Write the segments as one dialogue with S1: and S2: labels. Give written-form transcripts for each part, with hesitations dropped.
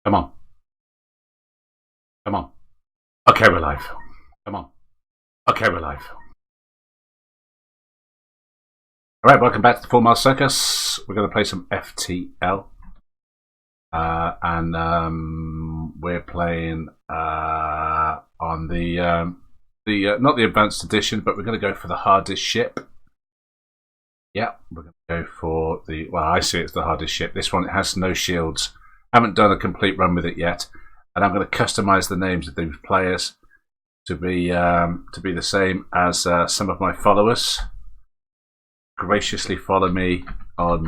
S1: Come on. Come on. Okay, we're live. Come on. Okay, we're live. Alright, welcome back to the 4 Mile Circus. We're going to play some FTL. We're playing on the not the advanced edition, but we're going to go for the hardest ship. Yeah, we're going to go for the, well, I see it's the hardest ship. This one, it has no shields. Haven't done a complete run with it yet, and I'm going to customize the names of these players to be the same as some of my followers. Graciously follow me on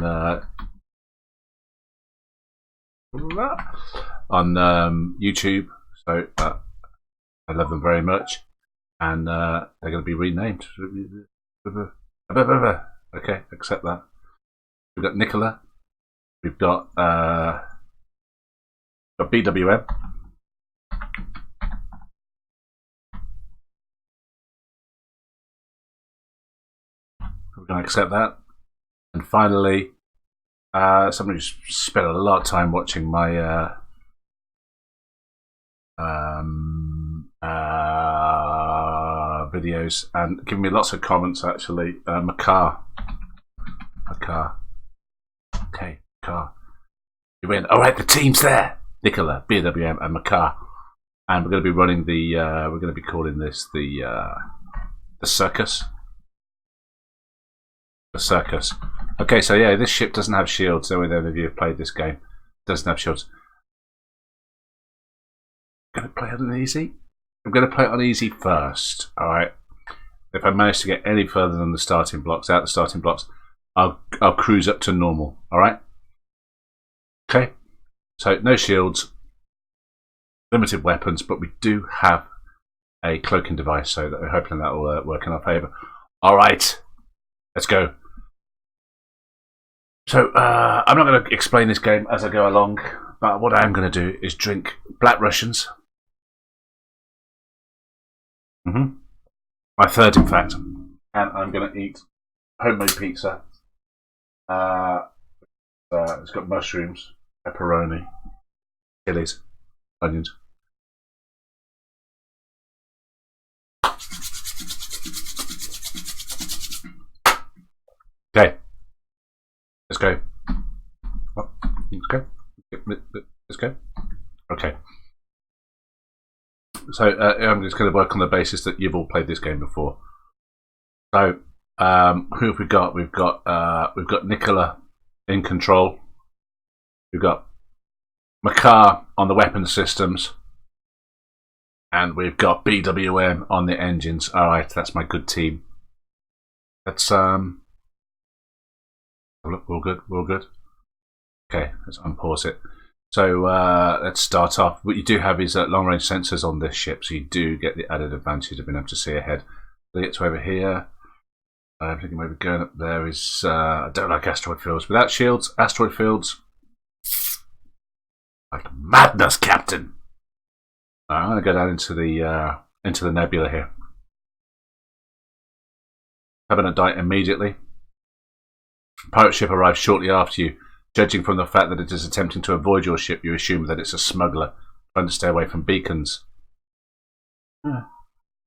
S1: YouTube, so I love them very much, and they're going to be renamed. Okay, accept that. We've got NICOLA. We've got BWM. We're going to accept that. And finally, somebody who's spent a lot of time watching my videos and giving me lots of comments, actually. MACHAR. Okay, MACHAR. You win. Alright, the team's there. NICOLA, BWM, and MACHAR. And we're going to be running the, we're going to be calling this the circus. The circus. Okay, so yeah, this ship doesn't have shields. So any of you have played this game, it doesn't have shields. I'm going to play it on easy. I'm going to play it on easy first. Alright. If I manage to get any further than the starting blocks, I'll cruise up to normal. Alright? Okay. So no shields, limited weapons, but we do have a cloaking device, so that we're hoping that will work in our favour. Alright. Let's go. So, I'm not going to explain this game as I go along, but what I am going to do is drink Black Russians. My third, in fact. And I'm going to eat homemade pizza. It's got mushrooms, pepperoni, chilies, onions. Okay. Let's go. Let's go. Let's go. Okay. So I'm just going to work on the basis that you've all played this game before. So who have we got? We've got NICOLA in control. We've got MACHAR on the weapon systems, and we've got BWM on the engines. All right, that's my good team. Let's look, we're good. We're good. Okay, let's unpause it. So let's start off. What you do have is long-range sensors on this ship, so you do get the added advantage of being able to see ahead. Let's get to over here. I'm thinking maybe going up there is. I don't like asteroid fields. Without shields, asteroid fields, like madness, Captain. I'm going to go down into the nebula here. Carbonite immediately. Pirate ship arrives shortly after you. Judging from the fact that it is attempting to avoid your ship, you assume that it's a smuggler trying to stay away from beacons. I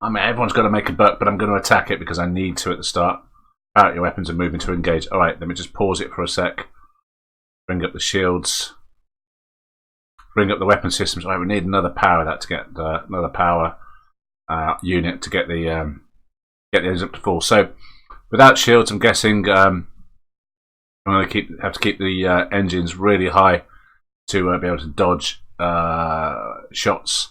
S1: mean, everyone's got to make a buck, but I'm going to attack it because I need to at the start. Out your weapons and moving to engage. Alright, let me just pause it for a sec. Bring up the shields. Bring up the weapon systems. Alright, we need another power that to get another power unit to get the engines up to full. So, without shields, I'm guessing I'm going to have to keep the engines really high to be able to dodge shots.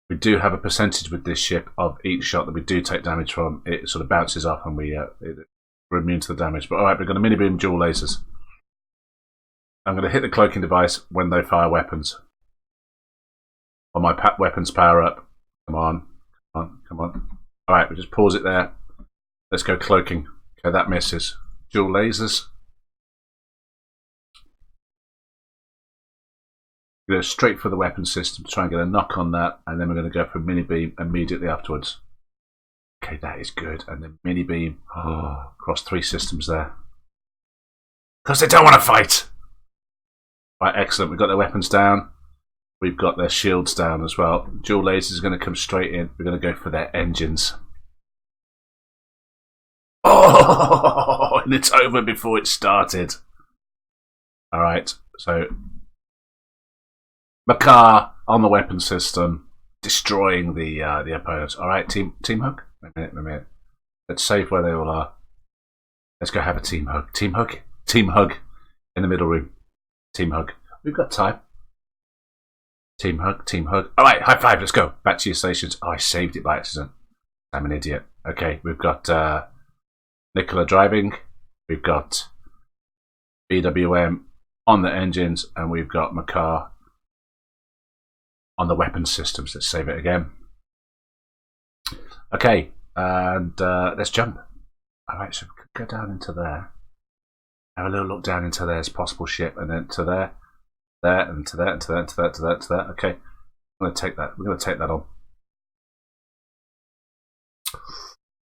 S1: We do have a percentage with this ship of each shot that we do take damage from. It sort of bounces off and we're immune to the damage. But alright, we're going to mini beam dual lasers. I'm going to hit the cloaking device when they fire weapons. When my weapons power up. Come on. Come on. Come on. Alright, we just pause it there. Let's go cloaking. Okay, that misses. Dual lasers. Go straight for the weapon system to try and get a knock on that, and then we're going to go for mini beam immediately afterwards. Okay, that is good. And then mini beam across 3 systems there. Because they don't want to fight. Right, excellent. We've got their weapons down. We've got their shields down as well. Dual lasers are going to come straight in. We're going to go for their engines. Oh, and it's over before it started. All right, so MACHAR on the weapon system, destroying the opponents. All right, team hug. A minute. Let's save where they all are. Let's go have a team hug. Team hug in the middle room. Team hug. We've got time. Team hug. All right, high five. Let's go back to your stations. Oh, I saved it by accident. I'm an idiot. Okay, we've got NICOLA driving. We've got BWM on the engines, and we've got MACHAR on the weapon systems. Let's save it again. Okay, and let's jump. All right, so we could go down into there. Have a little look down into there's possible ship, and then to there, and to there, and to there, and to there, to there, to there. Okay, I'm going to take that. We're going to take that on.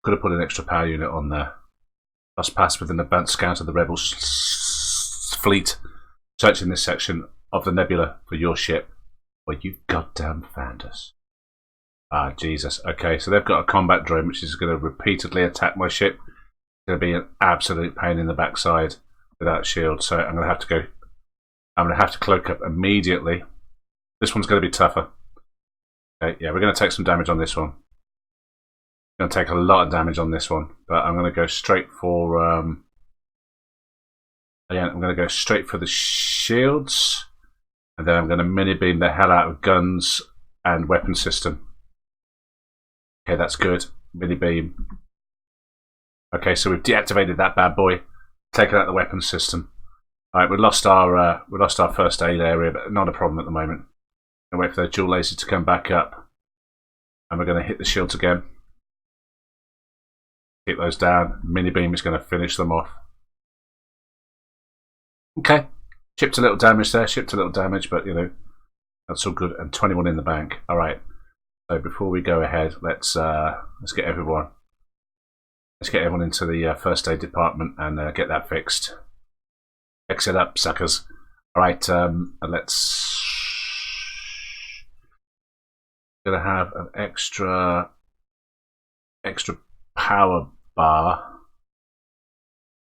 S1: Could have put an extra power unit on there. Must pass with an advanced scout of the rebels' fleet. Searching this section of the nebula for your ship. Well, you goddamn found us. Ah, Jesus. Okay, so they've got a combat drone which is going to repeatedly attack my ship. It's going to be an absolute pain in the backside without shield. So I'm going to have to go. I'm going to have to cloak up immediately. This one's going to be tougher. Okay, yeah, we're going to take some damage on this one. Going to take a lot of damage on this one, but I'm going to go straight for. Again, I'm going to go straight for the shields, and then I'm going to mini beam the hell out of guns and weapon system. Okay, that's good. Mini beam. Okay, so we've deactivated that bad boy, taken out the weapon system. All right, we lost our first aid area, but not a problem at the moment. I'm going to wait for the dual laser to come back up, and we're going to hit the shields again. Keep those down. Mini beam is going to finish them off. Okay, shipped a little damage there. Shipped a little damage, but you know that's all good. And 21 in the bank. All right. So before we go ahead, let's get everyone. Let's get everyone into the first aid department and get that fixed. Fix it up, suckers. All right. Let's. Gonna have an extra power bar,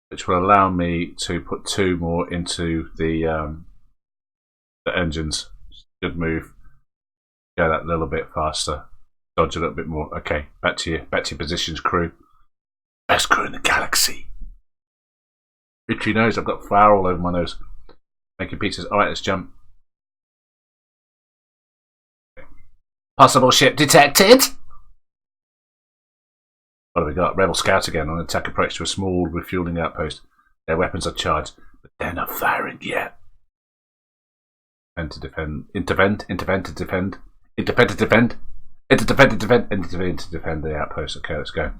S1: which will allow me to put 2 more into the engines. Good move. Go that little bit faster. Dodge a little bit more. Okay, back to your positions, crew. Best crew in the galaxy. Richie knows I've got flour all over my nose. Making pizzas. All right, let's jump. Possible ship detected. What have we got? Rebel Scout again on attack approach to a small refueling outpost. Their weapons are charged, but they're not firing yet. And to defend, intervent to defend the outpost. Okay, let's go.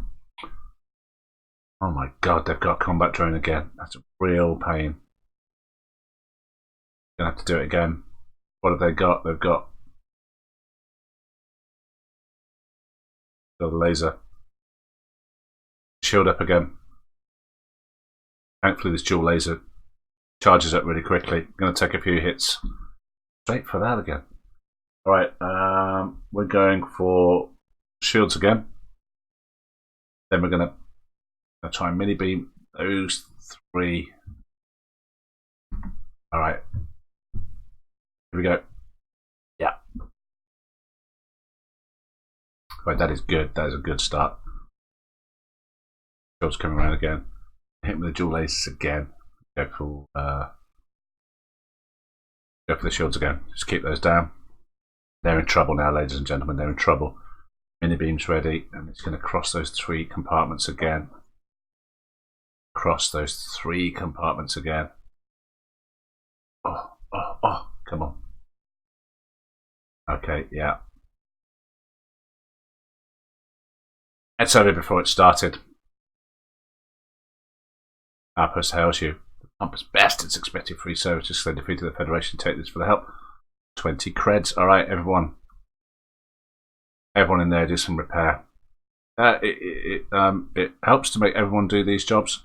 S1: Oh my god, they've got a combat drone again. That's a real pain. Gonna have to do it again. What have they got? They've got the laser. Shield up again. Thankfully this dual laser charges up really quickly. Going to take a few hits. Straight for that again. Alright, we're going for shields again. Then we're going to try and mini beam those 3. Alright. Here we go. Yeah. Right, that is good. That is a good start. Shields coming around again. Hit with the dual lasers again. Go for the shields again. Just keep those down. They're in trouble now, ladies and gentlemen. They're in trouble. Mini beam's ready, and it's going to cross those 3 compartments again. Cross those 3 compartments again. Oh, come on. Okay, yeah. It's over before it started. Outpost hails you. The pompous bastards expected free services. They defeated the Federation. Take this for the help. 20 creds. Alright, everyone. Everyone in there do some repair. It helps to make everyone do these jobs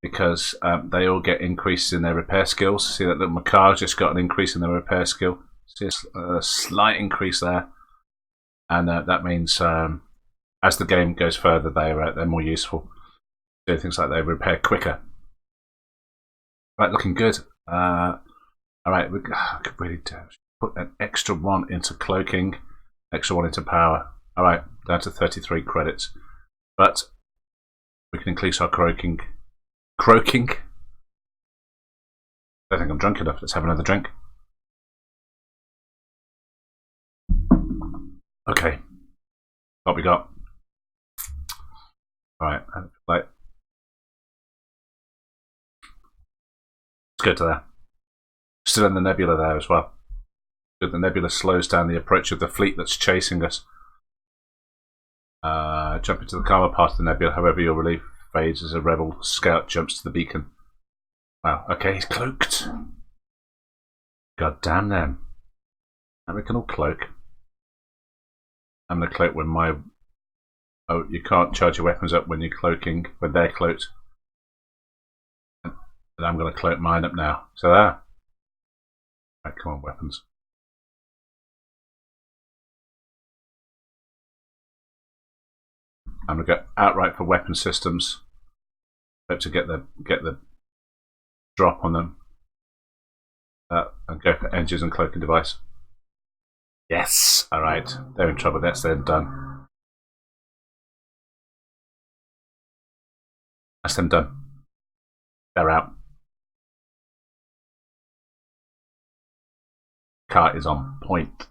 S1: because they all get increases in their repair skills. See that little MACHAR just got an increase in their repair skill. See a slight increase there, and that means as the game goes further, they're more useful. Do things like they repair quicker. Right, looking good. All right, I could really put an extra 1 into cloaking, extra 1 into power. All right, down to 33 credits, but we can increase our croaking. Croaking? I don't think I'm drunk enough. Let's have another drink. Okay, what we got? All right, let's go to there. Still in the nebula there as well. The nebula slows down the approach of the fleet that's chasing us. Jump into the calmer part of the nebula, however your relief fades as a rebel scout jumps to the beacon. Wow, okay, he's cloaked. God damn them. And we can all cloak. I'm going to cloak when my... Oh, you can't charge your weapons up when you're cloaking, when they're cloaked. And I'm going to cloak mine up now. So there. Right, come on, weapons. I'm going to go outright for weapon systems. Hope to get the drop on them. And go for engines and cloaking device. Yes! Alright, they're in trouble. That's them done. That's them done. They're out. Car is on point.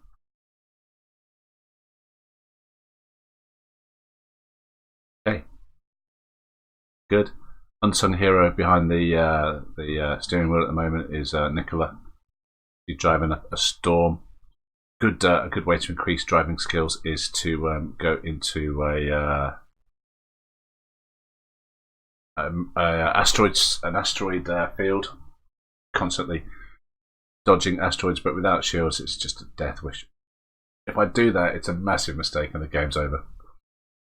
S1: Okay. Good. Unsung hero behind the steering wheel at the moment is NICOLA. He's driving a storm. A good way to increase driving skills is to go into an asteroid field, constantly dodging asteroids, but without shields. It's just a death wish. If I do that, it's a massive mistake and the game's over.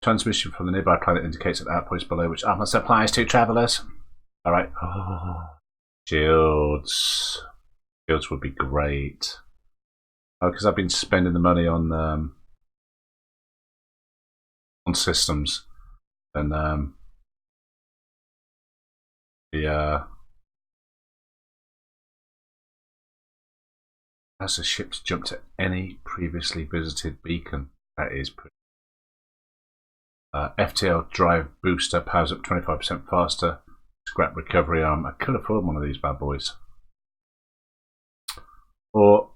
S1: Transmission from the nearby planet indicates an outpost below which armor supplies to travelers. Alright. Oh, shields. Shields would be great. Oh, because I've been spending the money on systems. And as the ships jump to any previously visited beacon. That is pretty. FTL drive booster powers up 25% faster. Scrap recovery arm. I could afford one of these bad boys. Or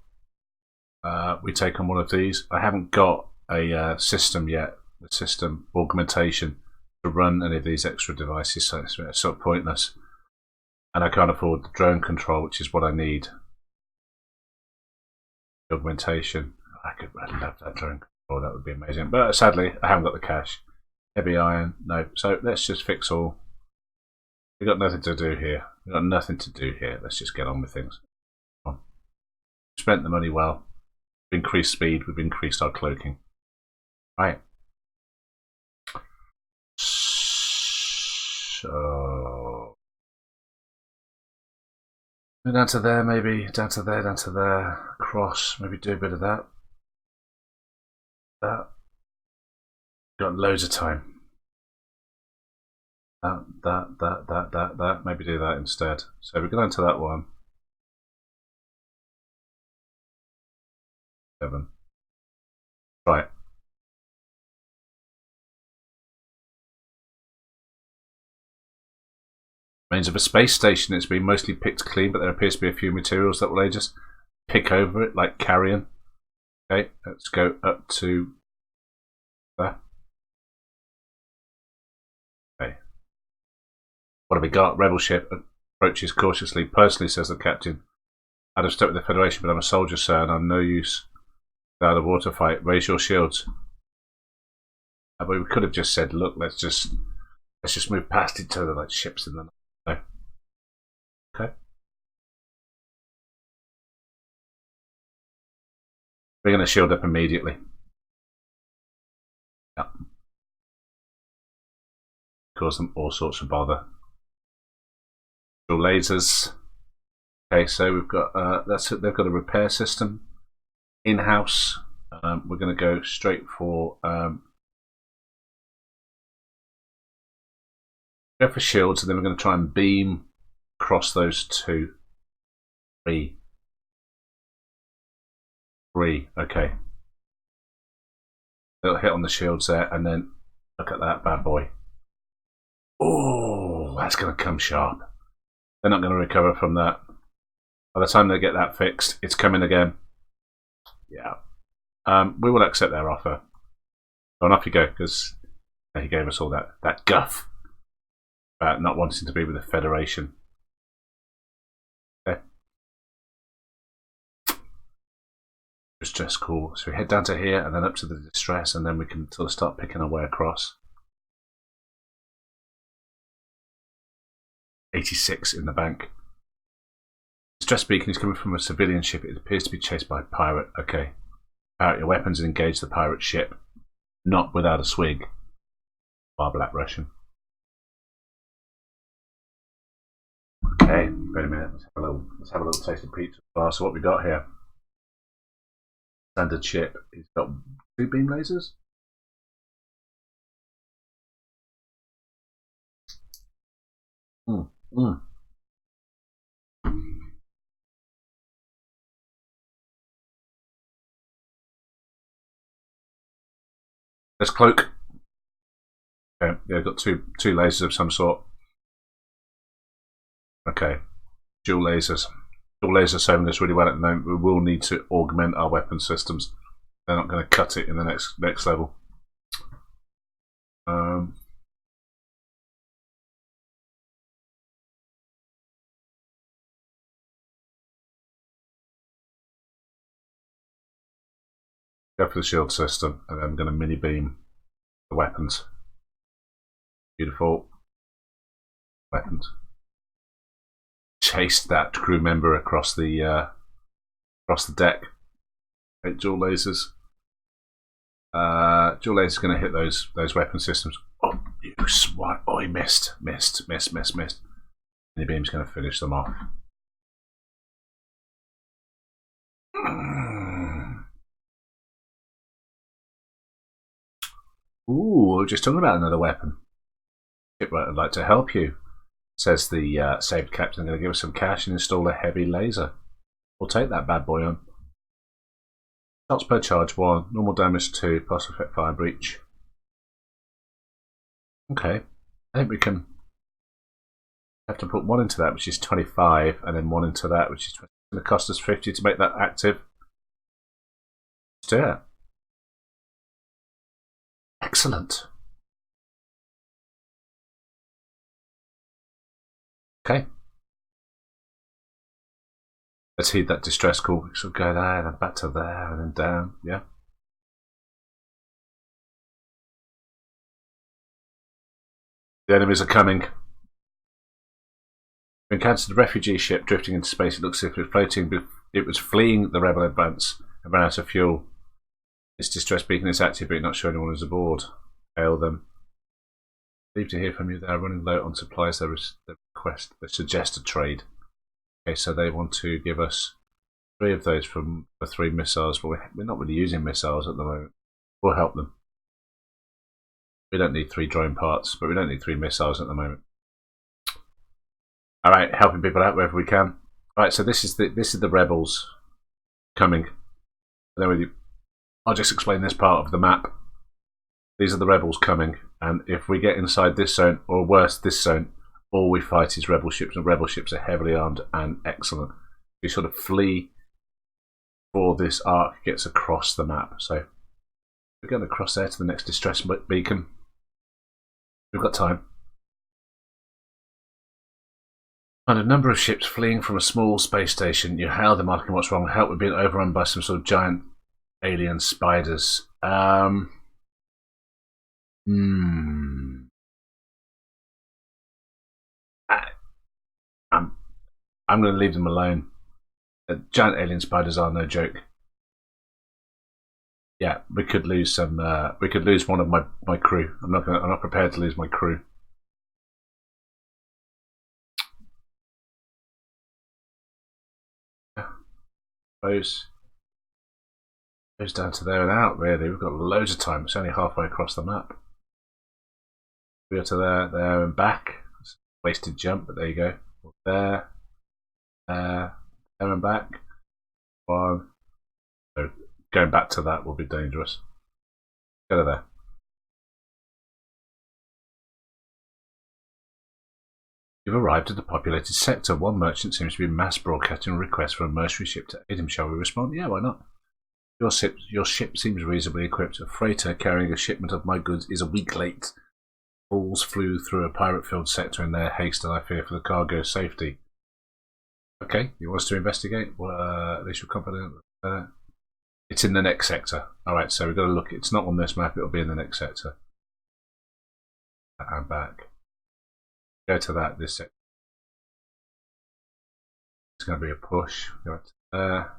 S1: we take on one of these. I haven't got a system yet, the system augmentation to run any of these extra devices, so it's sort of pointless. And I can't afford the drone control, which is what I need. Augmentation. I'd love that drone control, that would be amazing. But sadly, I haven't got the cash. Heavy iron, no. So let's just fix all. We've got nothing to do here. We've got nothing to do here. Let's just get on with things. Come on. Spent the money well. We've increased speed. We've increased our cloaking. Right. So down to there, maybe. Down to there, down to there. Cross. Maybe do a bit of that. That. Got loads of time. That. Maybe do that instead. So we go down to that one. 7. Right. Means of a space station, it's been mostly picked clean, but there appears to be a few materials that will just pick over it, like carrion. Okay, let's go up to there. Okay. What have we got? Rebel ship approaches cautiously. Personally, says the captain, I'd have stuck with the Federation, but I'm a soldier, sir, and I'm no use without a water fight. Raise your shields. But we could have just said, look, let's just move past each other like ships in the night. No. Okay. We're going to shield up immediately. Yeah. Cause them all sorts of bother. Lasers. Okay, so we've got that's it. They've got a repair system. in-house. We're going to go straight for shields, and then we're going to try and beam across those two. Three. Okay. It'll hit on the shields there, and then look at that bad boy. Oh, that's going to come sharp. They're not going to recover from that. By the time they get that fixed, it's coming again. Yeah. We will accept their offer. And off you go, because he gave us all that guff about not wanting to be with the Federation. Okay. Distress call. So we head down to here and then up to the distress, and then we can sort of start picking our way across. 86 in the bank. Distress beacon is coming from a civilian ship. It appears to be chased by a pirate. Okay. Pirate your weapons and engage the pirate ship. Not without a swig. Bar Black Russian. Okay, wait a minute. Let's have a little taste of pizza. So what we got here? Standard ship. It's got 2 beam lasers. Let's cloak. Okay, yeah, got two lasers of some sort. Okay, dual lasers. Dual lasers serving us really well at the moment. We will need to augment our weapon systems. They're not going to cut it in the next level. Go for the shield system, and then I'm going to mini beam the weapons. Beautiful weapons. Chased that crew member across the deck. Okay, dual lasers. Dual lasers going to hit those weapon systems. Oh, you swat! Oh, he missed. Mini beam's going to finish them off. Ooh, we're just talking about another weapon. I'd like to help you, says the saved captain. Going to give us some cash and install a heavy laser. We'll take that bad boy on. Shots per charge 1, normal damage 2, plus effect fire breach. Okay, I think we can have to put 1 into that, which is 25, and then 1 into that, which is 20. It's going to cost us 50 to make that active. Let's do it. Excellent. Okay. Let's heed that distress call. We should go there, then back to there, and then down. Yeah. The enemies are coming. We encountered a refugee ship drifting into space. It looks as if it was floating, but it was fleeing the rebel advance and ran out of fuel. Its distress beacon is active, but you're not sure anyone is aboard. Hail them. Leave to hear from you. They are running low on supplies. They suggest a trade. Okay, so they want to give us 3 of those for 3 missiles, but we're not really using missiles at the moment. We'll help them. We don't need 3 drone parts, but we don't need 3 missiles at the moment. All right, helping people out wherever we can. All right, so this is the rebels coming. And then I'll just explain this part of the map. These are the rebels coming, and if we get inside this zone, or worse, this zone, all we fight is rebel ships, and rebel ships are heavily armed and excellent. We sort of flee before this arc gets across the map. So we're going to cross there to the next distress beacon. We've got time. Find a number of ships fleeing from a small space station. You hail them asking what's wrong. Help with being overrun by some sort of giant alien spiders. I'm going to leave them alone. Giant alien spiders are no joke. Yeah, we could lose some. We could lose one of my crew. I'm not prepared to lose my crew. Those. Goes down to there and out, really. We've got loads of time. It's only halfway across the map. We go to there and back. It's a wasted jump, but there you go. There, there and back. One. So going back to that will be dangerous. Go to there. You've arrived at the populated sector. One merchant seems to be mass broadcasting a request for a mercenary ship to aid him. Shall we respond? Yeah, why not? Your ship seems reasonably equipped. A freighter carrying a shipment of my goods is a week late. Fools flew through a pirate-filled sector in their haste, and I fear for the cargo's safety. Okay, you want us to investigate? Well, at least you're confident. It's in the next sector. Alright, so we've got to look. It's not on this map, it'll be in the next sector. And back. Go to that, this sector. It's going to be a push. Go to there.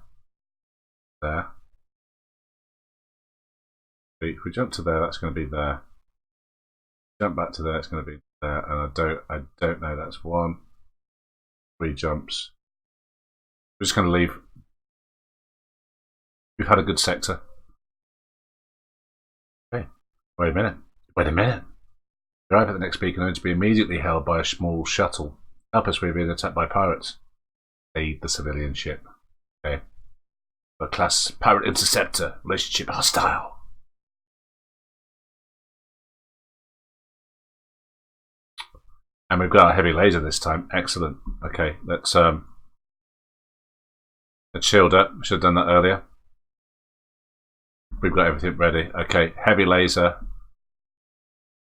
S1: There. If we jump to there, that's going to be there. Jump back to there, it's going to be there. And I don't know. That's 1, 3 jumps. We're just going to leave. We've had a good sector. Okay. Wait a minute. Arrive at the next beacon only to be immediately held by a small shuttle. Help us, we're being attacked by pirates. Aid the civilian ship. Okay. A class pirate interceptor. Relationship hostile. And we've got a heavy laser this time. Excellent. Okay, let's shield up. Should have done that earlier. We've got everything ready. Okay, heavy laser.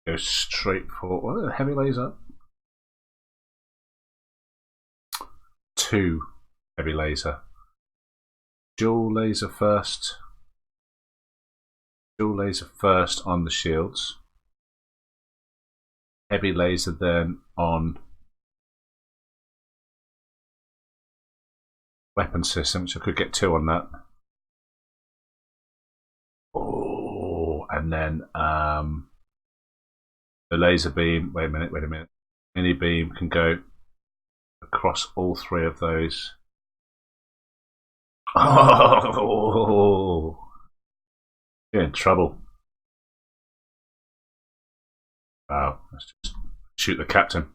S1: Go straight for what? Heavy laser. 2 heavy laser. Dual laser first. Dual laser first on the shields. Heavy laser then on weapon systems. I could get 2 on that. Oh, and then the laser beam. Wait a minute. Mini beam can go across all 3 of those. Oh, you're in trouble. Wow, let's just shoot the captain.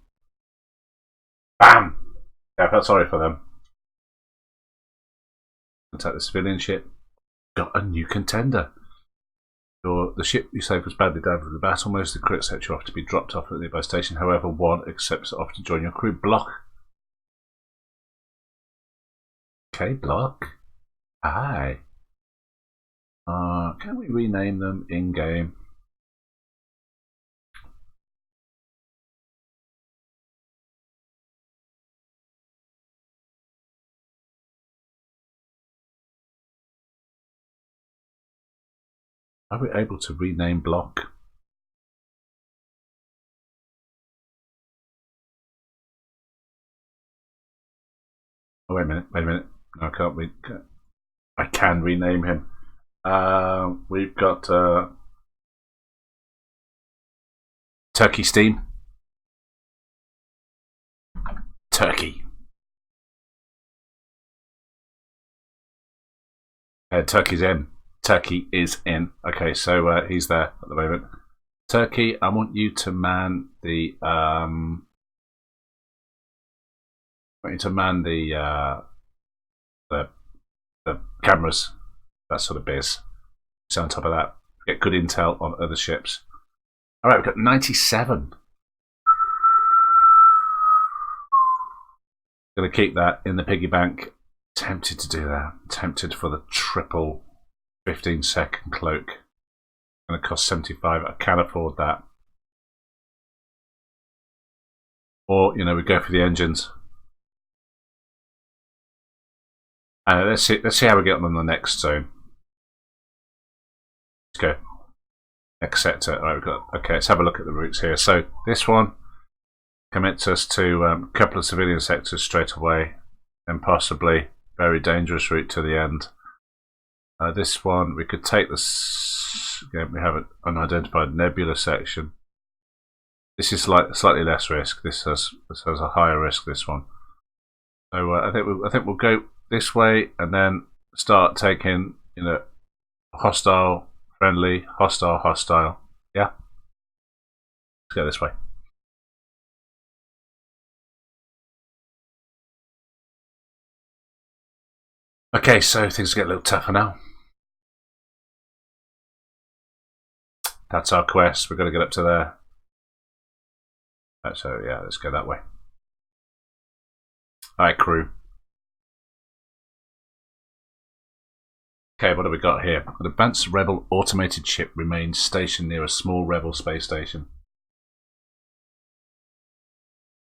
S1: Bam! Yeah, I felt sorry for them. Attack the civilian ship. Got a new contender. The ship you saved was badly damaged in the battle. Most of the crits set you off to be dropped off at the nearby station. However, one accepts it off to join your crew. Block. Okay, block. Hi. Can we rename them in game? Are we able to rename block? Oh, wait a minute. No, I can't. I can rename him. We've got Turkey Steam. Turkey. Turkey's in. Turkey is in. Okay, so he's there at the moment. Turkey, I want you to man the the cameras, that sort of biz. So on top of that, get good intel on other ships. All right, we've got 97. Going to keep that in the piggy bank. Tempted to do that. Tempted for the triple 15-second cloak. Going to cost 75. I can afford that. Or, you know, we go for the engines. Let's see how we get on the next zone. Let's go. Next sector. All right, we've got. Okay, let's have a look at the routes here. So this one commits us to a couple of civilian sectors straight away, and possibly very dangerous route to the end. This one we could take this. Again, we have an unidentified nebula section. This is slightly less risk. This has a higher risk. This one. So I think we'll go this way and then start taking, you know, Hostile, friendly, hostile, hostile. Yeah? Let's go this way. Okay, so things get a little tougher now. That's our quest. We've got to get up to there. So yeah, let's go that way. Alright, crew. Okay, what have we got here? An advanced rebel automated ship remains stationed near a small rebel space station.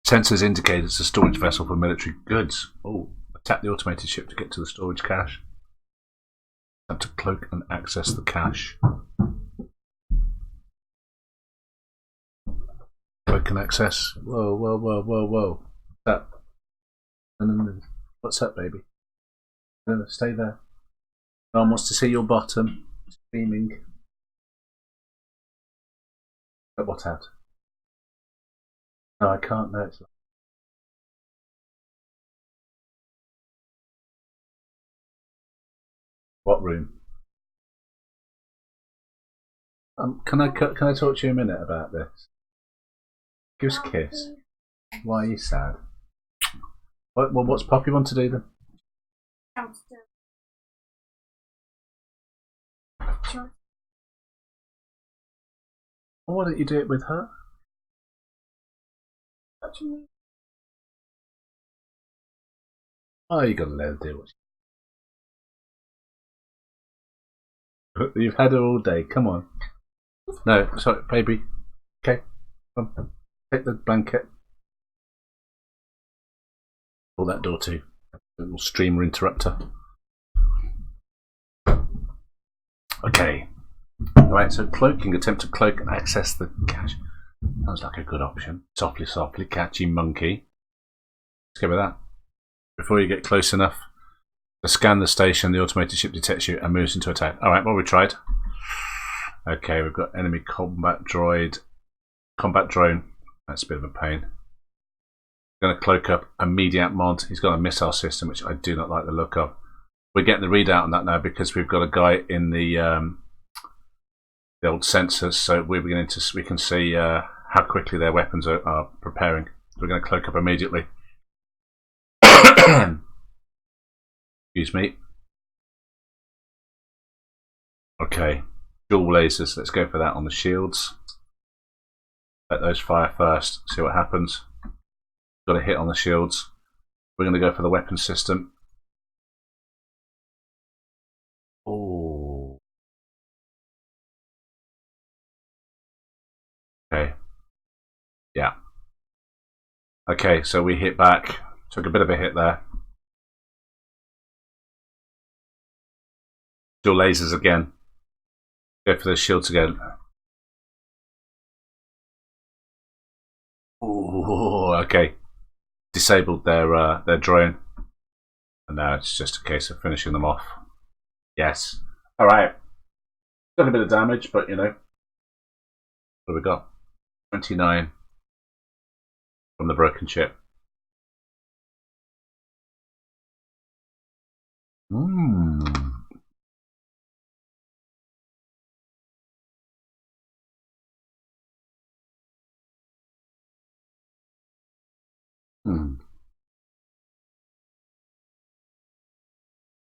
S1: Sensors indicate it's a storage vessel for military goods. Oh, attack the automated ship to get to the storage cache. Have to cloak and access the cache. Cloak and access. Whoa, whoa, whoa, whoa, whoa. What's up? What's up, baby? Stay there. No one wants to see your bottom. Screaming. But what out? No, I can't. No, it's not. What room? Can I talk to you a minute about this? Give us a kiss. Why are you sad? What's Poppy want to do then?
S2: Sure.
S1: Well, why don't you do it with her?
S2: What do you mean?
S1: Oh, you got to let her do it. You've had her all day. Come on. No, sorry, baby. Okay, come. Take the blanket. Pull that door too. A little streamer interrupter. Okay. Right, so cloaking. Attempt to cloak and access the cache. Sounds like a good option. Softly, softly, catchy monkey. Let's go with that. Before you get close enough to scan the station, the automated ship detects you and moves into attack. Alright, well, we tried. Okay, we've got enemy combat droid. Combat drone. That's a bit of a pain. Going to cloak up a Mediat mod. He's got a missile system, which I do not like the look of. We're getting the readout on that now because we've got a guy in the old sensors, so we can see how quickly their weapons are preparing. So we're going to cloak up immediately. Excuse me. Okay, dual lasers. Let's go for that on the shields. Let those fire first. See what happens. Got a hit on the shields. We're going to go for the weapon system. Oh. Okay. Yeah. Okay, so we hit back. Took a bit of a hit there. Dual lasers again. Go for the shields again. Oh, okay. Disabled their drone. And now it's just a case of finishing them off. Yes. Alright. Done a bit of damage, but you know. What have we got? 29 from the broken ship.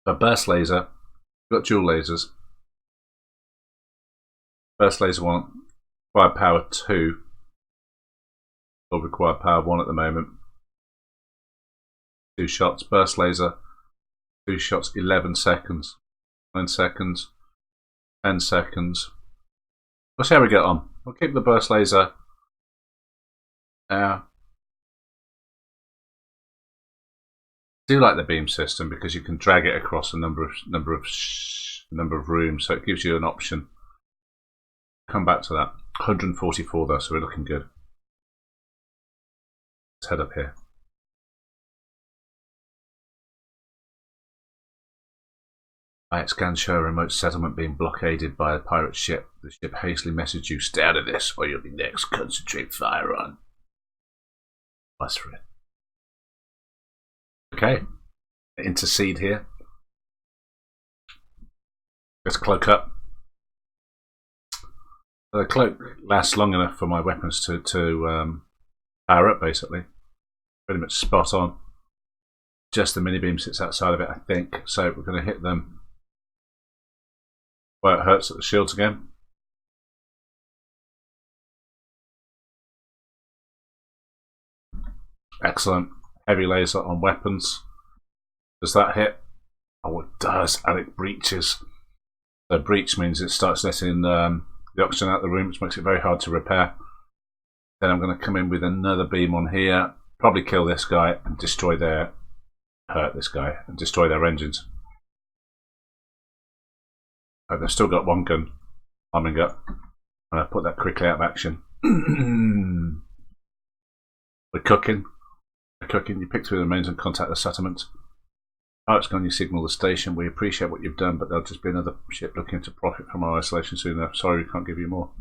S1: A burst laser. We've got dual lasers. Burst laser 1. Required power 2. Or required power 1 at the moment. 2 shots. Burst laser. 2 shots. 11 seconds. 9 seconds. 10 seconds. Let's see how we get on. We'll keep the burst laser. I do like the beam system because you can drag it across a number of rooms, so it gives you an option. Come back to that. 144 though, so we're looking good. Let's head up here. Scans show a remote settlement being blockaded by a pirate ship. The ship hastily messaged you, "Stay out of this or you'll be next. Concentrate fire on." Nice for it. Okay. Intercede here. Let's cloak up. The cloak lasts long enough for my weapons to power up, basically. Pretty much spot on. Just the mini beam sits outside of it, I think. So we're going to hit them where it hurts at the shields again. Excellent. Heavy laser on weapons. Does that hit? Oh, it does, and it breaches. So breach means it starts letting the oxygen out of the room, which makes it very hard to repair. Then I'm going to come in with another beam on here, probably kill this guy and destroy their, hurt this guy and destroy their engines. Oh, they've still got one gun arming up. I'm going to put that quickly out of action. We're cooking. We're cooking. You pick through the remains and contact the settlement. It's gone, you signal the station. We appreciate what you've done, but there'll just be another ship looking to profit from our isolation soon enough. Sorry, we can't give you more.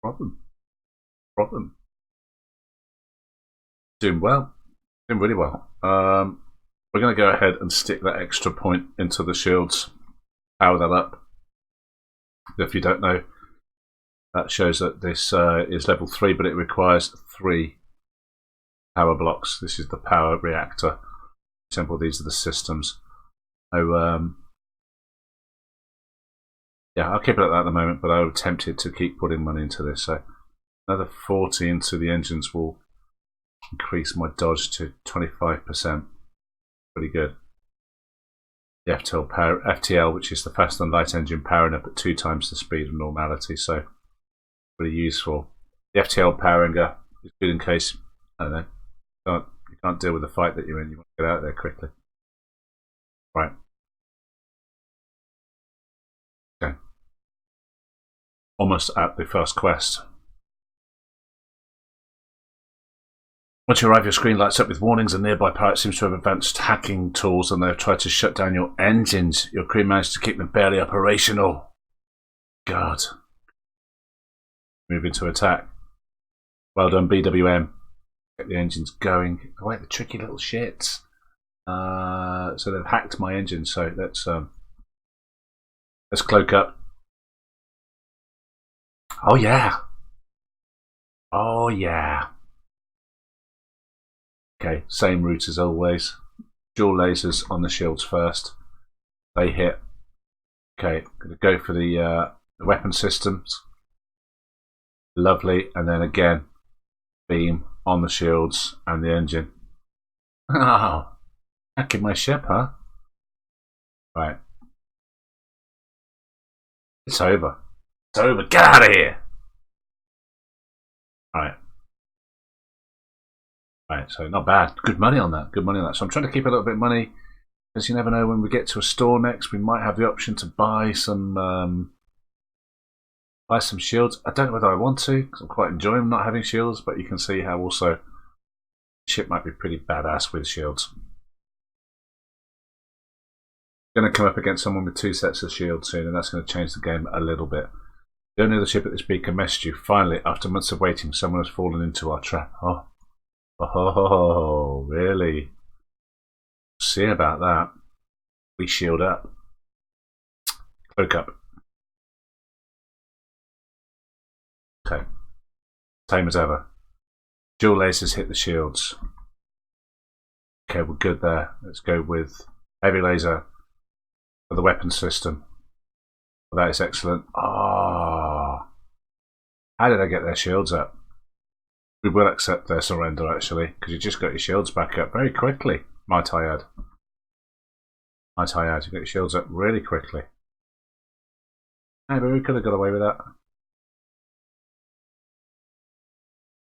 S1: Problem. Doing well. Doing really well. We're going to go ahead and stick that extra point into the shields. Power that up. If you don't know, that shows that this is level 3, but it requires 3 power blocks. This is the power reactor. Simple, these are the systems. So yeah, I'll keep it at that at the moment, but I'm tempted to keep putting money into this. So another 40 into the engines will increase my dodge to 25%. Pretty good. The FTL, which is the fast and light engine, powering up at 2 times the speed of normality, so pretty useful. The FTL powering up is good in case, I don't know, you can't deal with the fight that you're in. You want to get out there quickly. Right. Okay. Almost at the first quest. Once you arrive, your screen lights up with warnings. A nearby pirate seems to have advanced hacking tools and they've tried to shut down your engines. Your crew managed to keep them barely operational. God. Moving to attack. Well done, BWM. Get the engines going. Oh wait, the tricky little shits. So they've hacked my engine, so let's cloak up. Oh yeah. Oh yeah. Okay, same route as always. Dual lasers on the shields first. They hit. Okay, gonna go for the weapon systems. Lovely, and then again, beam on the shields and the engine. Oh, hacking my ship, huh? Right. It's over. It's over. Get out of here! Alright. Right, so not bad. Good money on that. Good money on that. So I'm trying to keep a little bit of money, because you never know, when we get to a store next, we might have the option to buy some shields. I don't know whether I want to, because I'm quite enjoying not having shields, but you can see how also the ship might be pretty badass with shields. Going to come up against someone with 2 sets of shields soon, and that's going to change the game a little bit. The only other ship at this beacon messaged you. Finally, after months of waiting, someone has fallen into our trap. Oh, really? See about that. We shield up. Cloak up. Okay. Same as ever. Dual lasers hit the shields. Okay, we're good there. Let's go with heavy laser for the weapon system. Well, that is excellent. Ah, how did I get their shields up? We will accept their surrender, actually, because you just got your shields back up very quickly, might I add. Might I add, you got your shields up really quickly. Maybe we could have got away with that.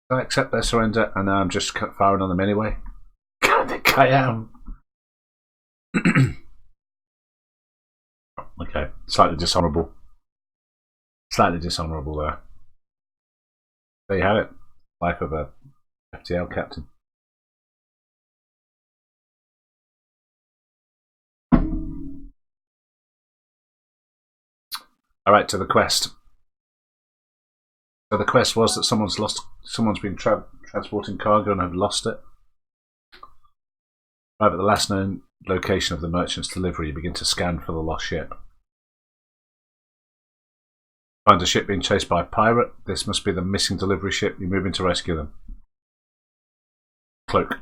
S1: I accept their surrender, and now I'm just firing on them anyway. I think I am. Okay, slightly dishonourable. Slightly dishonourable there. There you have it. Life of a FTL captain. Alright, to the quest. So the quest was that someone's been transporting cargo and have lost it. Arrive at the last known location of the merchant's delivery, you begin to scan for the lost ship. Find a ship being chased by a pirate. This must be the missing delivery ship. You're moving to rescue them. Cloak.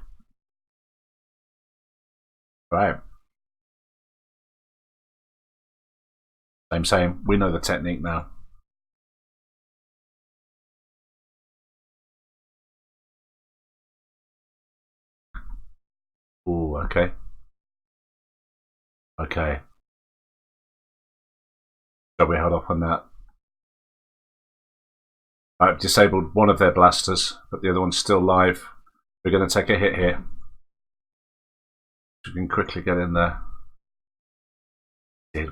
S1: Right. Same. We know the technique now. Ooh, okay. Okay. So we held off on that. I've disabled one of their blasters, but the other one's still live. We're going to take a hit here. We can quickly get in there.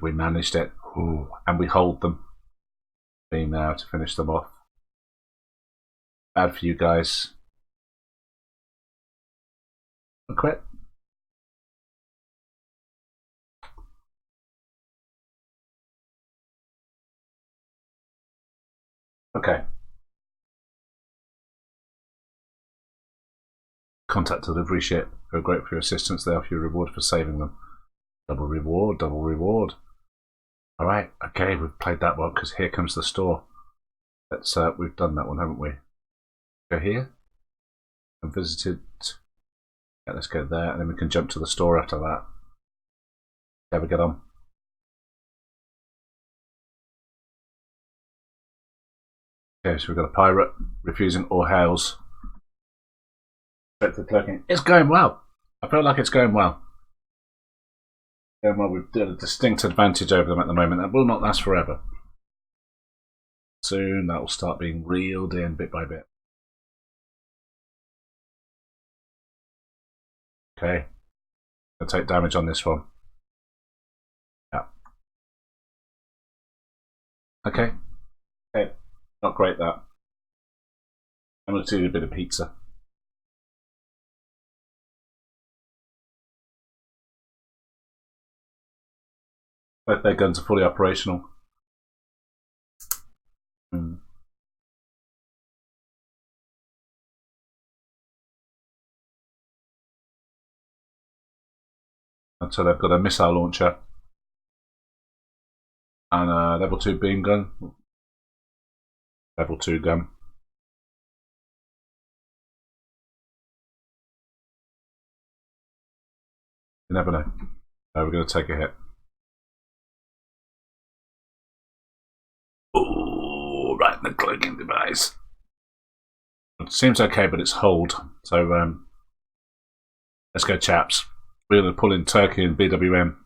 S1: We managed it. Ooh, and we hold them. Beam now to finish them off. Bad for you guys. And quit. Okay. Contact delivery ship. We're grateful for your assistance. They offer you a reward for saving them. Double reward, double reward. Alright, okay, we've played that one because here comes the store. Let's we've done that one, haven't we? Go here. And visited. Yeah, let's go there, and then we can jump to the store after that. There we get on. Okay, so we've got a pirate refusing all hails. It's going well. I feel like it's going well. Going well. We've got a distinct advantage over them at the moment. That will not last forever. Soon that will start being reeled in bit by bit. Okay. I'll take damage on this one. Yeah. Okay. Okay. Not great that. I'm going to do a bit of pizza. Both their guns are fully operational. And so they've got a missile launcher and a level 2 beam gun. Level 2 gun. You never know. We're going to take a hit. Ooh, right in the cloaking device. It seems okay, but it's hold. So let's go, chaps. We're going to pull in Turkey and BWM.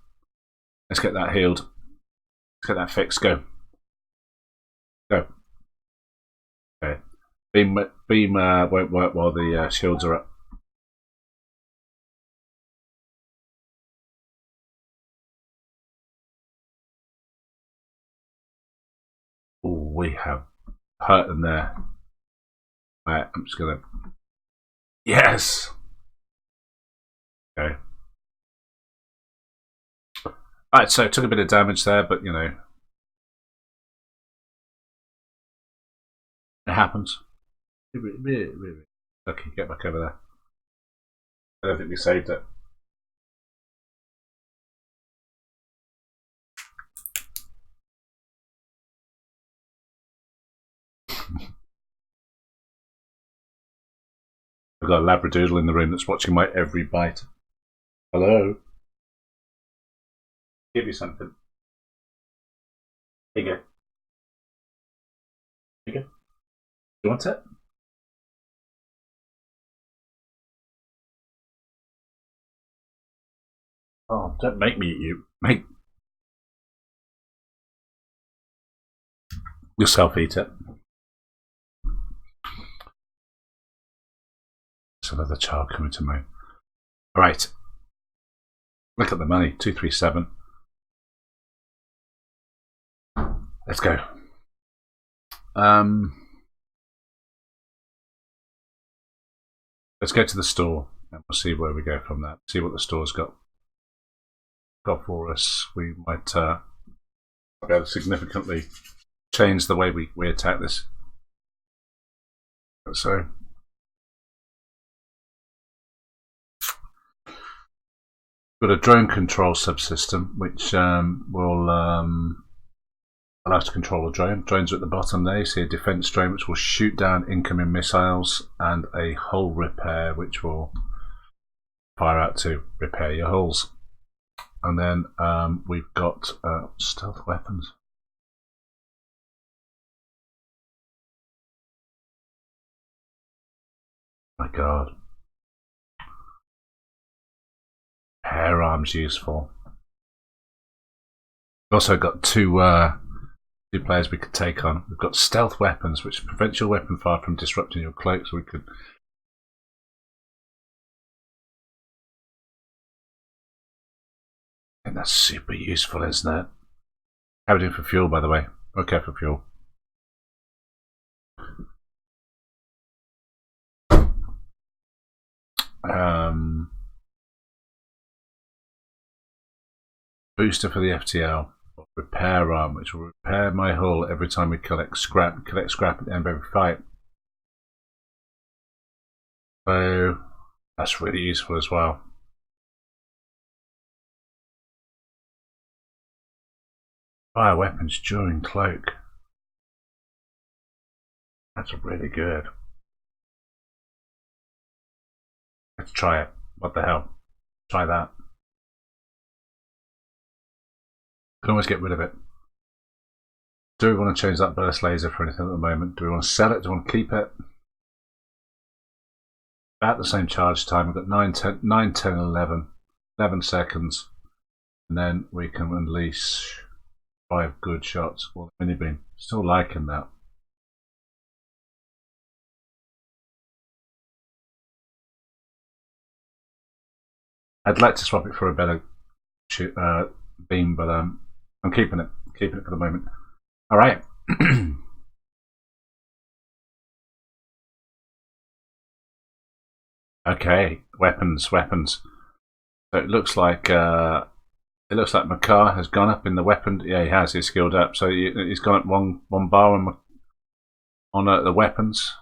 S1: Let's get that healed. Let's get that fixed. Go. Go. Okay. Beam won't work while the shields are up. Oh, we have hurt them there. Right, I'm just gonna. Yes. Okay. Alright, so took a bit of damage there, but you know, it happens. Okay, get back over there. I don't think we saved it. I've got a labradoodle in the room that's watching my every bite. Hello? Give you something. Here you go. Here you go. You want it? Oh, don't make me eat you. Make yourself eat it. There's another child coming to me. Alright. Look at the money. 237. Let's go. Let's go to the store and we'll see where we go from that. See what the store's got for us. We might be able to significantly change the way we attack this. So got a drone control subsystem which will allows to control a drone. Drones are at the bottom there. You see a defense drone which will shoot down incoming missiles, and a hull repair which will fire out to repair your hulls. And then we've got stealth weapons. My god. Air arms useful. We've also got two players we could take on. We've got stealth weapons, which prevents your weapon fire from disrupting your cloak, so we could. I think that's super useful, isn't it? How are we doing for fuel, by the way? Okay for fuel. Booster for the FTL. Repair arm, which will repair my hull every time we collect scrap. Collect scrap at the end of every fight. So that's really useful as well. Fire weapons during cloak. That's really good. Let's try it. What the hell? Try that. Can always get rid of it. Do we want to change that burst laser for anything at the moment? Do we want to sell it? Do we want to keep it? About the same charge time. We've got 9, 10, 11 seconds. And then we can unleash 5 good shots. Well, mini beam. Still liking that. I'd like to swap it for a better beam, but I'm keeping it for the moment. All right. Okay, weapons. So it looks like MACHAR has gone up in the weapon. Yeah, he has. He's skilled up. So he's gone up one bar on the weapons.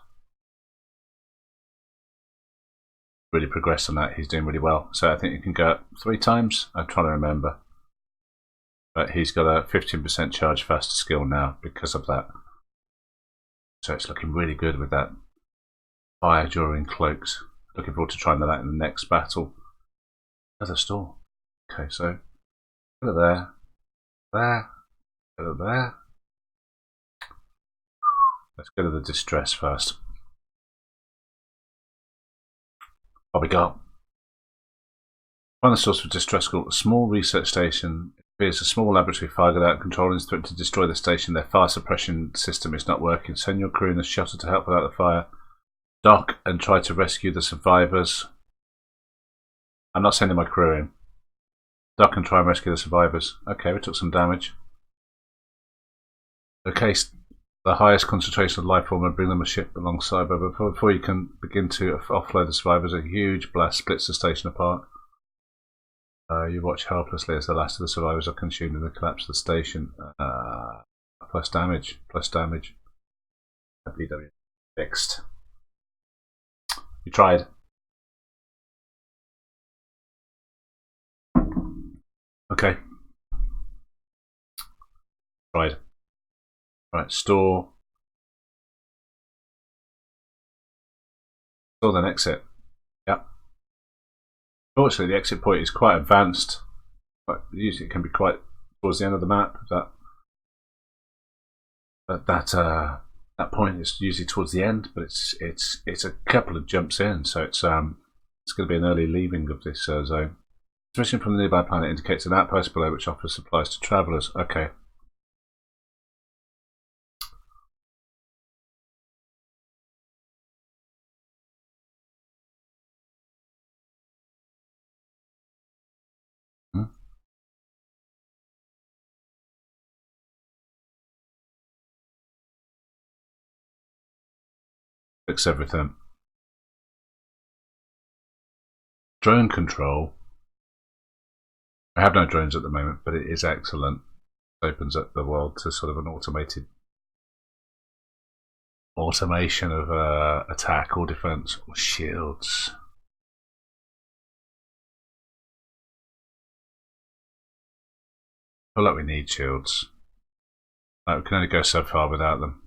S1: Really progressed on that. He's doing really well. So I think he can go up 3 times. I'm trying to remember. But he's got a 15% charge faster skill now because of that. So it's looking really good with that fire during cloaks. Looking forward to trying that out in the next battle. Another store. Okay, so go to there, go to there. Let's go to the distress first. What we got? Find the source for distress called a small research station. It appears a small laboratory fire got out of control and is threatened to destroy the station. Their fire suppression system is not working. Send your crew in a shuttle to help without the fire. Dock and try to rescue the survivors. I'm not sending my crew in. Dock and try and rescue the survivors. Okay, we took some damage. Okay, the highest concentration of life form and bring them a ship alongside. But before you can begin to offload the survivors, a huge blast splits the station apart. You watch helplessly as the last of the survivors are consumed in the collapse of the station. Plus damage. BWM fixed. You tried. Okay. Tried. Right, store then exit. Yep. Fortunately, the exit point is quite advanced. But usually it can be quite towards the end of the map. That point is usually towards the end, but it's a couple of jumps in, so it's going to be an early leaving of this zone. Transmission from the nearby planet indicates an outpost below which offers supplies to travellers. Okay. Fix everything. Drone control. I have no drones at the moment, but it is excellent. It opens up the world to sort of an automation of attack or defense or shields. I feel like we need shields. Right, we can only go so far without them.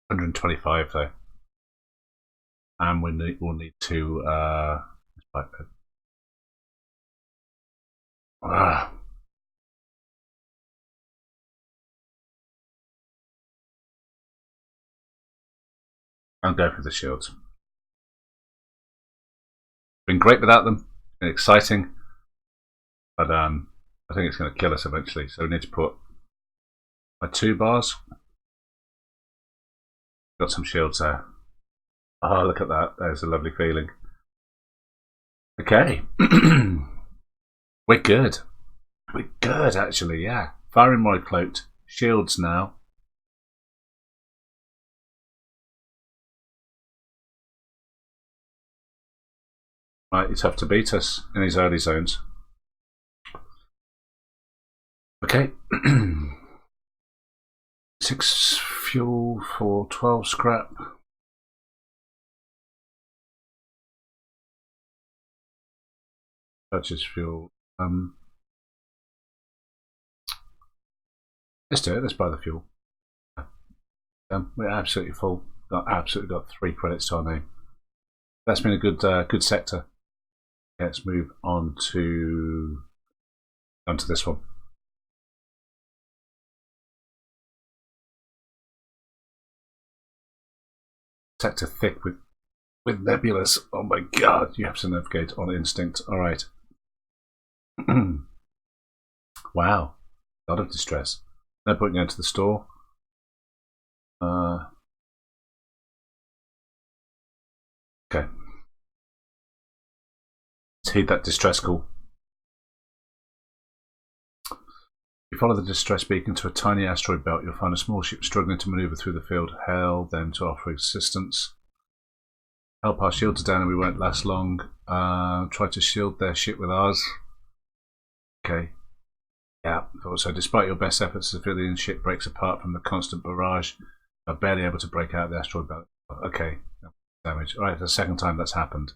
S1: 125 though. And we'll need to I'll go for the shields. Been great without them. Been exciting, but I think it's going to kill us eventually. So we need to put my 2 bars. Got some shields there. Oh, look at that! There's a lovely feeling. Okay, we're good. We're good actually. Yeah, firing my cloaked shields now. Right, it's tough to beat us in these early zones. Okay. 6 fuel for 12 scrap. Purchase fuel. Let's do it. Let's buy the fuel. We're absolutely full. Absolutely got 3 credits to our name. That's been a good sector. Let's move on to this one. Sector thick with nebulas. Oh my god, you have to navigate on instinct. Alright. Wow. A lot of distress. No point going to the store. Okay. Let's heed that distress call. You follow the distress beacon to a tiny asteroid belt. You'll find a small ship struggling to maneuver through the field. Hail them to offer assistance. Help our shields down and we won't last long. Try to shield their ship with ours. Okay. Yeah. So despite your best efforts, the civilian ship breaks apart from the constant barrage. Are barely able to break out of the asteroid belt. Okay. Damage. Alright, the second time that's happened.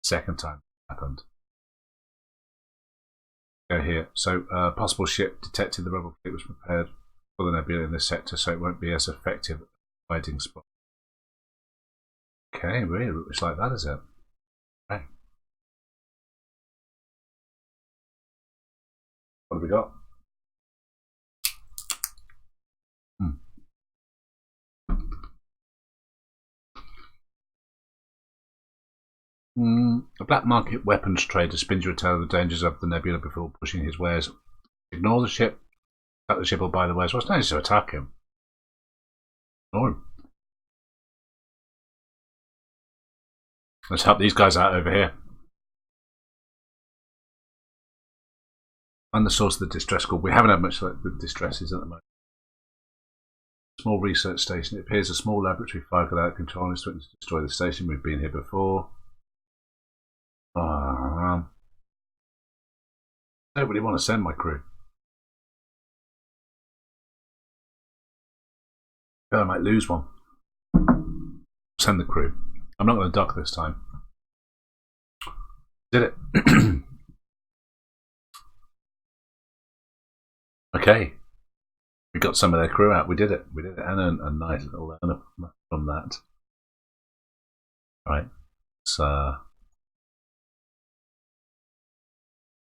S1: Second time happened. Go here. So, possible ship detected. The rebel fleet was prepared for the nebula in this sector, so it won't be as effective at the hiding spot. Okay, really? It's like that, is it? Okay. What have we got? A black market weapons trader spins you a tale of the dangers of the nebula before pushing his wares. Ignore the ship. Attack the ship or buy the wares. What's nice to attack him? Ignore him. Let's help these guys out over here. And the source of the distress call. We haven't had much luck with distresses at the moment. Small research station. It appears a small laboratory fired without control is threatening to destroy the station. We've been here before. I don't really want to send my crew. I might lose one. Send the crew. I'm not going to dock this time. Did it. Okay. We got some of their crew out. We did it. We did it. And a nice little earner from that. Right. So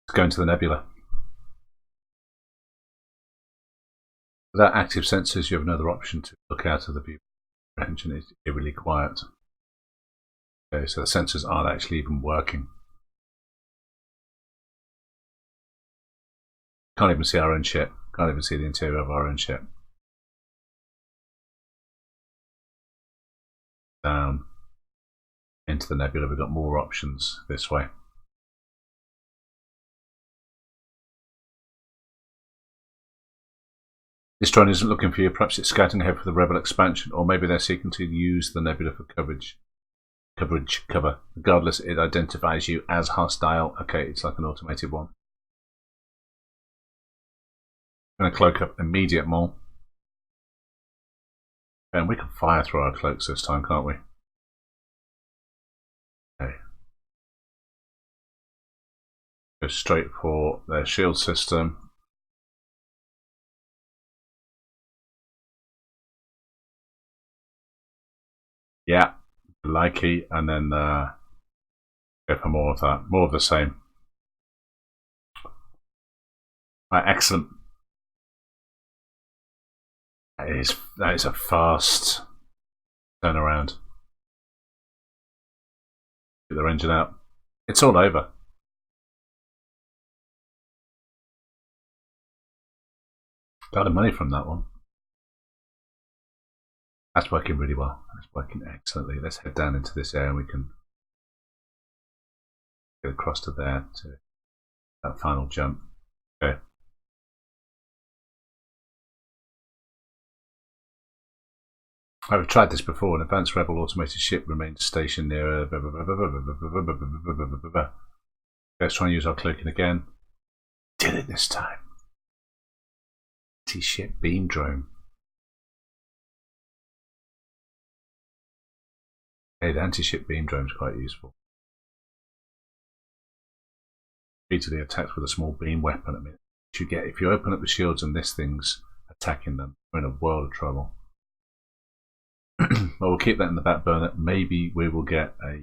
S1: let's go into the nebula. Without active sensors, you have another option to look out of the view range and it's really quiet. Okay, so the sensors aren't actually even working. Can't even see our own ship. Can't even see the interior of our own ship. Down into the nebula, we've got more options this way. This drone isn't looking for you. Perhaps it's scouting ahead for the rebel expansion, or maybe they're seeking to use the nebula for cover. Regardless, it identifies you as hostile. Okay, it's like an automated one. I'm going to cloak up immediate mole. And we can fire through our cloaks this time, can't we? Okay. Go straight for their shield system. Yeah, likey, and then go for more of that, more of the same. Right, excellent. That is a fast turnaround. Get their engine out. It's all over. Got the money from that one. That's working really well. That's working excellently. Let's head down into this area and we can get across to there to that final jump. Okay. I've tried this before. An advanced rebel automated ship remains stationed near. Let's try and use our cloaking again. Did it this time. Anti-ship beam drone. Hey, the anti-ship beam drone is quite useful. Repeatedly attacks with a small beam weapon. I mean, if you open up the shields and this thing's attacking them, you're in a world of trouble. Well, we'll keep that in the back burner. Maybe we will get a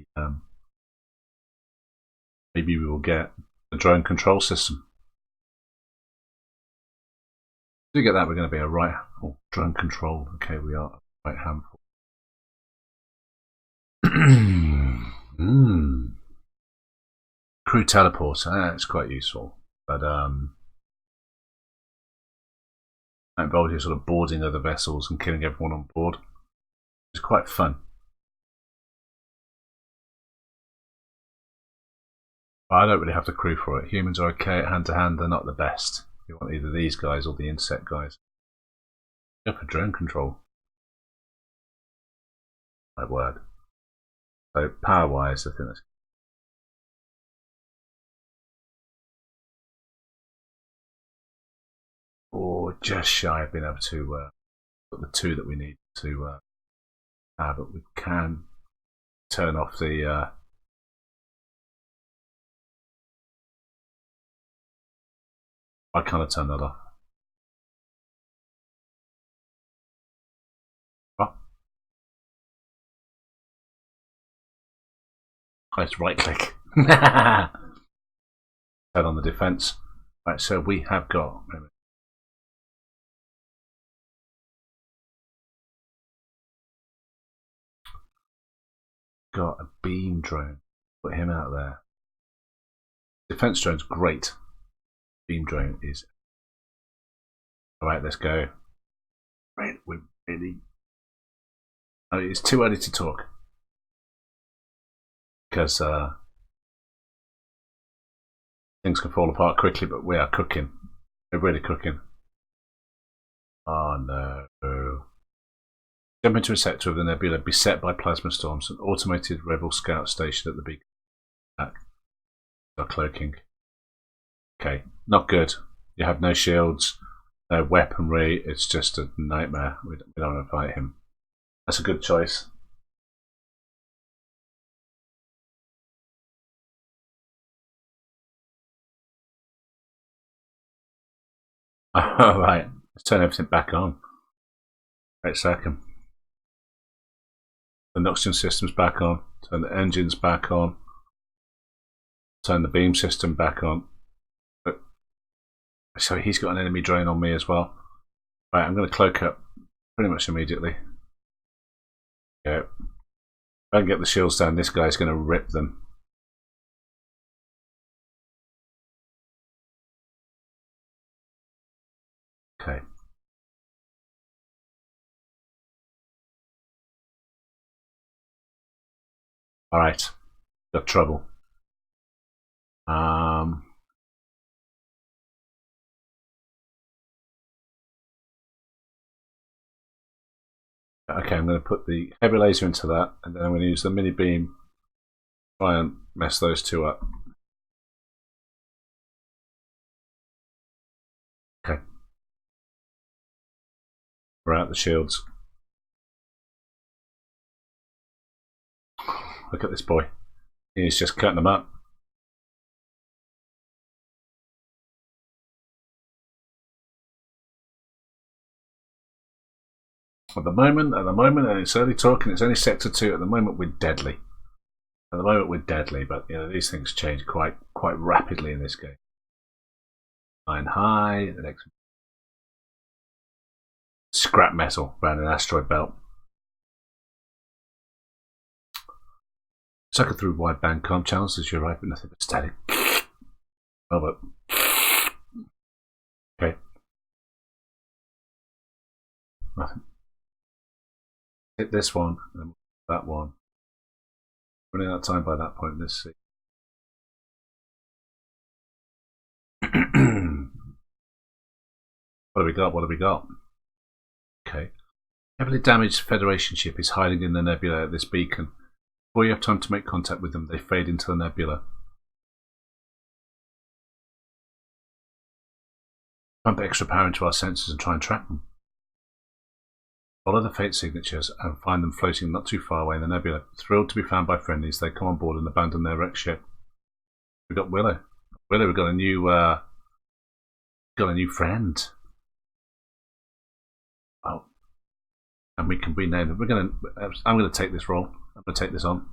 S1: drone control system. If we get that, we're going to be a right drone control. Okay, we are a right handful. Crew teleporter. That's quite useful, but that involves you sort of boarding other vessels and killing everyone on board. It's quite fun. But I don't really have the crew for it. Humans are okay at hand to hand. They're not the best. You want either these guys or the insect guys. Go for drone control. My word. So power wise, I think that's. Or just shy of being able to put the two that we need to have, but we can turn off the I kind of turn that off. Oh. Let's right click. Turn on the defense. Right, so we have got a beam drone. Put him out there. Defense drone's great. Beam drone is. Alright, let's go. Right, we're really. Oh, it's too early to talk. Because things can fall apart quickly, but we are cooking. We're really cooking. Oh no. Jump into a sector of the nebula beset by plasma storms. An automated rebel scout station at the beacon. Our cloaking. Okay, not good. You have no shields, no weaponry. It's just a nightmare. We don't want to fight him. That's a good choice. Alright, let's turn everything back on. Wait a second. The oxygen system's back on. Turn the engines back on. Turn the beam system back on. So he's got an enemy drone on me as well. Right, I'm going to cloak up pretty much immediately. Yeah. If I can get the shields down, this guy's going to rip them. Okay. Alright. Got trouble. Okay, I'm going to put the heavy laser into that, and then I'm going to use the mini beam. Try and mess those two up. Okay. We're out the shields. Look at this boy. He's just cutting them up. At the moment, and it's early talking, it's only sector 2. At the moment, we're deadly. But you know, these things change quite rapidly in this game. 9 high, the next scrap metal around an asteroid belt. Sucker through wideband comm channels as you arrive, but nothing but static. Oh, but okay, nothing. Hit this one, and then that one. Running out of time by that point. Let's see. What have we got? Okay. Heavily damaged Federation ship is hiding in the nebula at this beacon. Before you have time to make contact with them, they fade into the nebula. Pump extra power into our sensors and try and track them. Follow the fate signatures and find them floating not too far away in the nebula. Thrilled to be found by friendlies, they come on board and abandon their wrecked ship. We've got Willow. We've got a new friend. Oh, and we can rename it. I'm gonna take this role. I'm gonna take this on.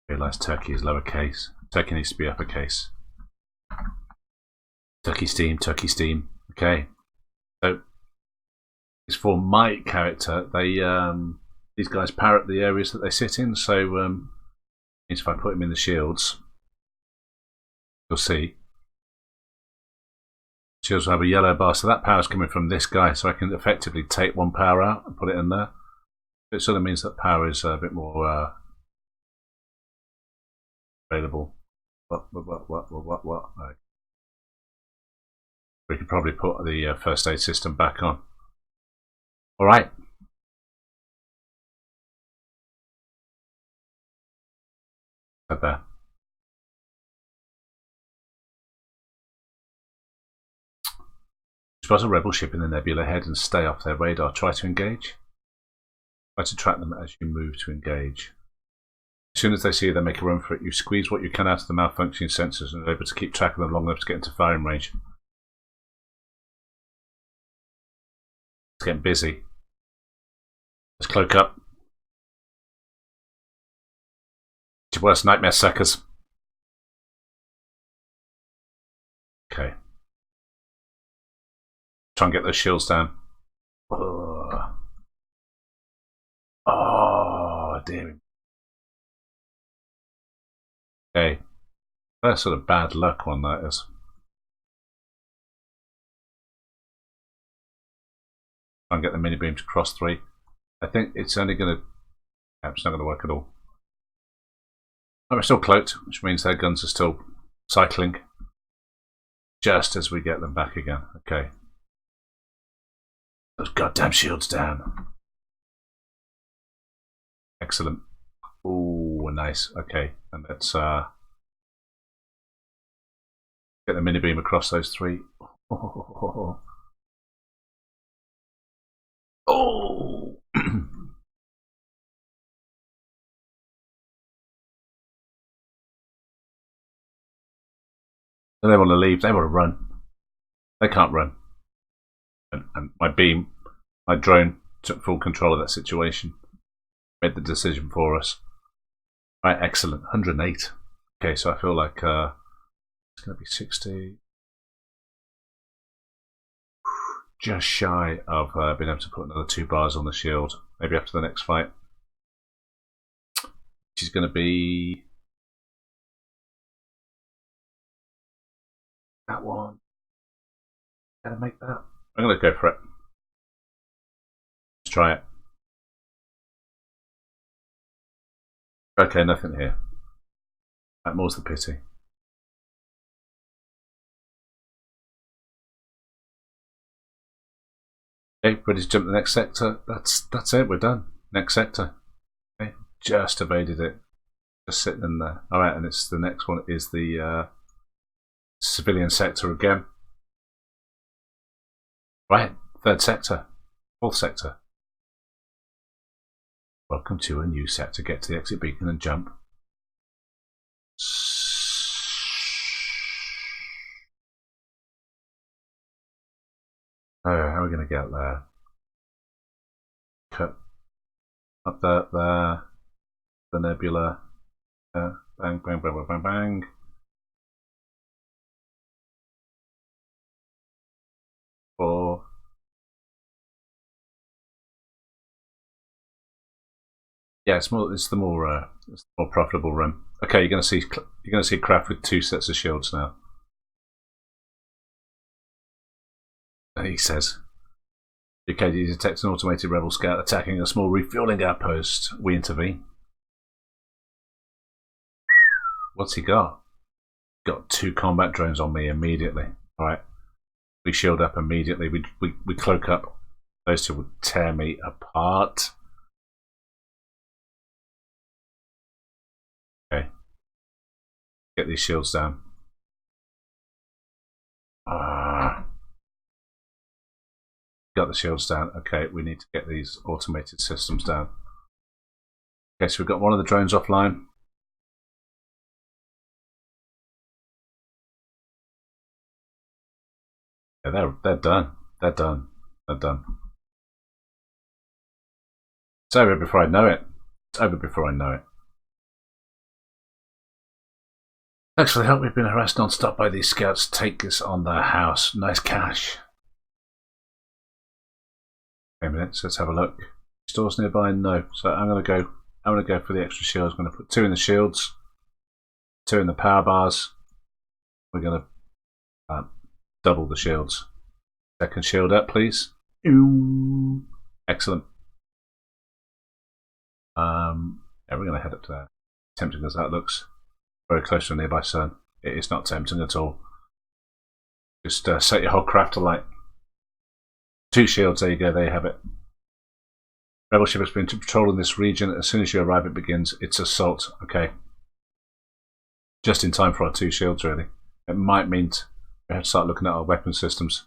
S1: Realise Turkey is lowercase. Turkey needs to be uppercase. Turkey steam. Okay, so it's for my character. They these guys parrot the areas that they sit in. So means if I put them in the shields, you'll see shields will have a yellow bar. So that power is coming from this guy. So I can effectively take one power out and put it in there. It sort of means that power is a bit more available. What? Okay. We could probably put the first aid system back on. All right. Right there. Spot a rebel ship in the nebula ahead and stay off their radar. Try to engage. Try to track them as you move to engage. As soon as they see you, they make a run for it. You squeeze what you can out of the malfunctioning sensors and are able to keep track of them long enough to get into firing range. It's getting busy. Let's cloak up. It's your worst nightmare, suckers. Okay. Try and get those shields down. Oh, dear. Okay. That's sort of bad luck one, that is. Try and get the mini beam to cross 3. I think it's only going to. It's not going to work at all. But we're still cloaked, which means their guns are still cycling. Just as we get them back again. Okay. Those goddamn shields down. Excellent. Ooh, nice. Okay, and let's get the mini beam across those 3. Oh. Oh. They want to leave. They want to run. They can't run. And my beam, my drone, took full control of that situation. Made the decision for us. Right, excellent. 108. Okay, so I feel like it's going to be 60. Just shy of being able to put another 2 bars on the shield. Maybe after the next fight. Which is going to be that one. Gotta make that. I'm going to go for it. Let's try it. Okay, nothing here. That more's the pity. Okay, ready to jump to the next sector. That's it, we're done. Next sector. Okay, just evaded it. Just sitting in there. Alright, and it's the next one is the civilian sector again. Right, 3rd sector. 4th sector. Welcome to a new sector. Get to the exit beacon and jump. Oh, how are we going to get there? Cut up there, the nebula. Bang, bang, bang, bang, bang, bang. Four. Yeah, it's the more profitable run. Okay, you're going to see craft with 2 sets of shields now. And he says, UKD detects an automated rebel scout attacking a small refueling outpost. We intervene. What's he got? Got 2 combat drones on me immediately. All right, we shield up immediately. We cloak up. Those 2 would tear me apart. Okay, get these shields down. Got the shields down. Okay, we need to get these automated systems down. Okay, so we've got one of the drones offline. Yeah, they're done. They're done. They're done. It's over before I know it. It's over before I know it. Thanks for the help. We've been harassed non-stop by these scouts. Take us on their house. Nice cash. Wait a minute. So let's have a look. Stores nearby? No. So I'm gonna go for the extra shields. I'm gonna put 2 in the shields, 2 in the power bars. We're gonna double the shields. Second shield up, please. Excellent. Yeah, we're gonna head up to there. Tempting as that looks. Very close to a nearby sun. It is not tempting at all. Just set your whole craft alight. 2 shields, there you go, there you have it. Rebel ship has been patrolling this region. As soon as you arrive, it begins its assault. Okay. Just in time for our 2 shields, really. It might mean we have to start looking at our weapon systems.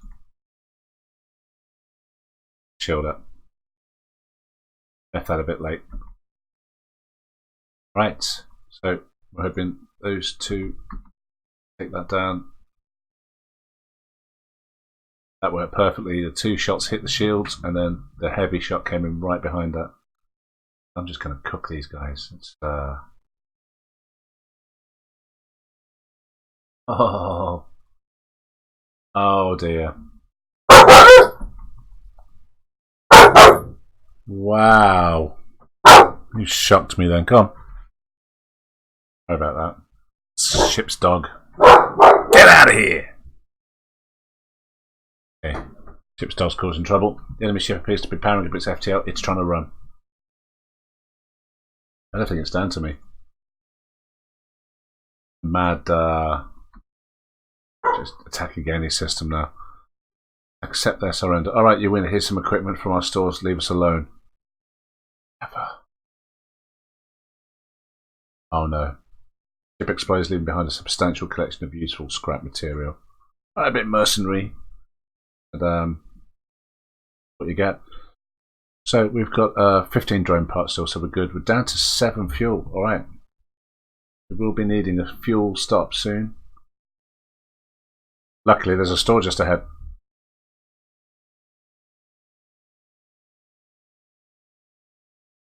S1: Shield up. Left that a bit late. Right, so we're hoping those 2 take that down. That worked perfectly. The 2 shots hit the shields, and then the heavy shot came in right behind that. I'm just going to cook these guys. It's oh dear. Wow. You shocked me then. Come on. Sorry about that. Ship's dog. Get out of here! Okay. Ship's dog's causing trouble. The enemy ship appears to be powering up its FTL. It's trying to run. I don't think it's down to me. Mad just attacking any system now. Accept their surrender. Alright, you win. Here's some equipment from our stores. Leave us alone. Never. Oh no. Ship explodes, leaving behind a substantial collection of useful scrap material. A bit mercenary. But what you get. So we've got 15 drone parts still, so we're good. We're down to 7 fuel. Alright. We will be needing a fuel stop soon. Luckily, there's a store just ahead.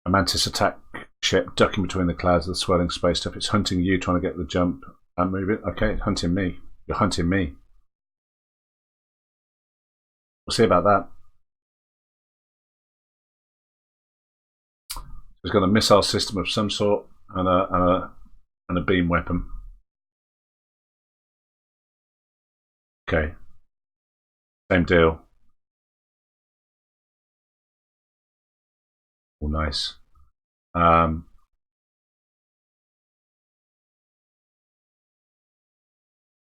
S1: A Mantis attack ship ducking between the clouds of the swelling space stuff. It's hunting you, trying to get the jump and move it. Okay, hunting me. You're hunting me. We'll see about that. It's got a missile system of some sort and a beam weapon. Okay. Same deal. Oh, nice. I'm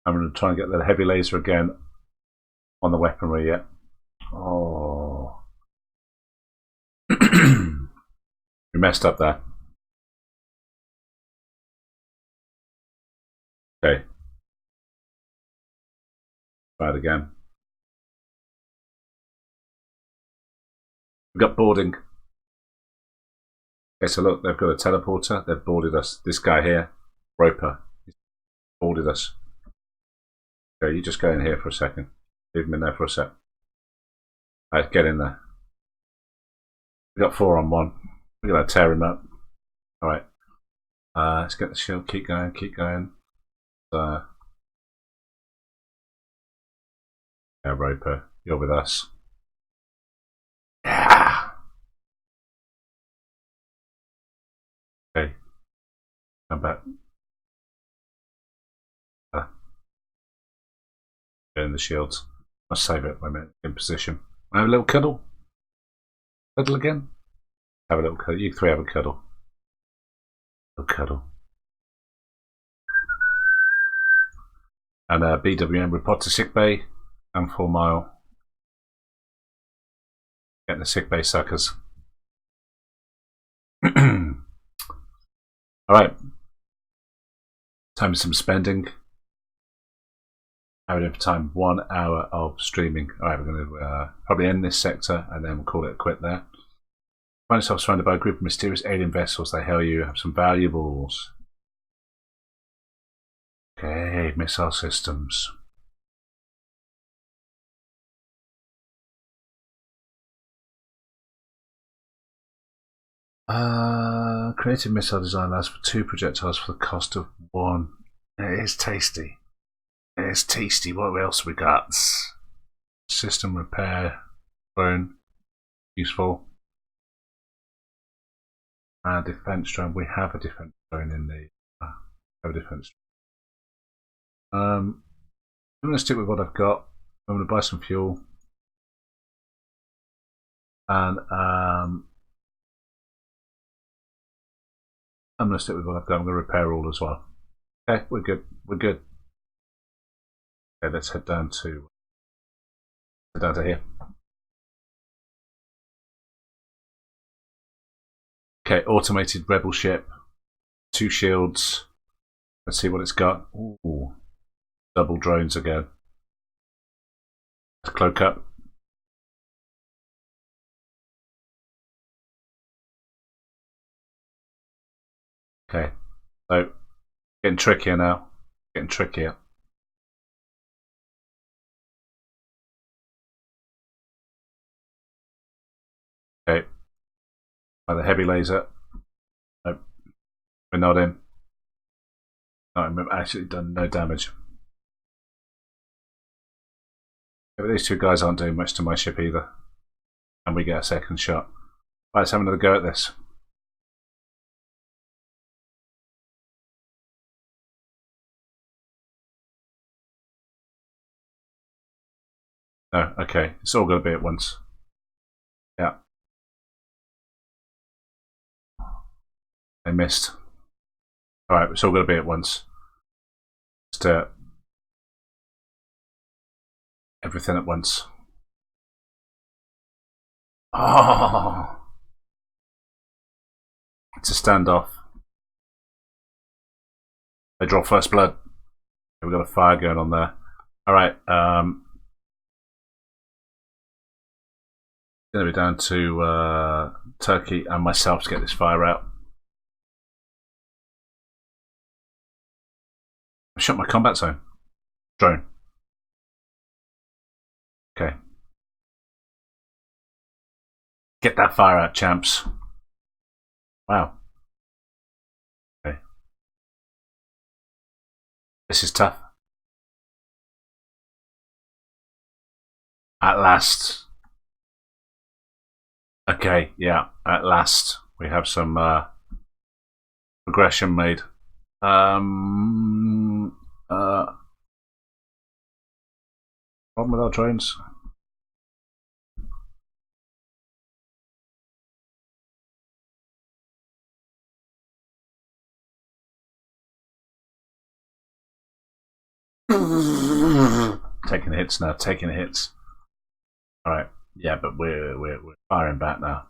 S1: going to try and get the heavy laser again on the weaponry yet. Oh. We messed up there. Okay. Try it again. We've got boarding. Okay, so look, they've got a teleporter. They've boarded us. This guy here, Roper, he's boarded us. Okay, you just go in here for a second. Leave him in there for a sec. Alright, get in there. We got 4 on 1. We're going to tear him up. Alright. Let's get the shield. Keep going, keep going. Yeah, Roper, you're with us. Yeah! Okay. Come back. In the shields. I'll save it when I'm in position. Have a little cuddle. Cuddle again. Have a little cuddle. You 3 have a cuddle. A cuddle. And BWM report to sickbay and 4 mile. Getting the sickbay suckers. Alright. Time for some spending. How are we doing for time? 1 hour of streaming. Alright, we're going to probably end this sector and then we'll call it a quit there. Find yourself surrounded by a group of mysterious alien vessels. They hail you, have some valuables. Okay, missile systems. Creative missile design allows for 2 projectiles for the cost of 1. It is tasty. It is tasty. What else we got? System repair drone. Useful. Defense drone. We have a defense drone in the. Have a defense. I'm going to stick with what I've got. I'm going to buy some fuel. And I'm going to stick with what I've got. I'm going to repair all as well. Okay, we're good. We're good. Okay, let's head down to here. Okay, automated rebel ship. 2 shields. Let's see what it's got. Ooh, double drones again. Let's cloak up. Okay, so getting trickier now. Getting trickier. Okay, by the heavy laser. Nope, we're not in. No, I've actually done no damage. Yeah, but these 2 guys aren't doing much to my ship either. And we get a second shot. Right, let's have another go at this. No, okay, it's all going to be at once. Yeah. I missed. Alright, it's all going to be at once. Just everything at once. Oh! It's a standoff. They draw first blood. We've got a fire going on there. Alright, going to be down to Turkey and myself to get this fire out. I shot my combat zone. Drone. Okay. Get that fire out, champs. Wow. Okay. This is tough. At last. Okay, yeah, at last we have some progression made. Problem with our drones? Taking hits now, taking hits. Alright, yeah, but we're firing back now.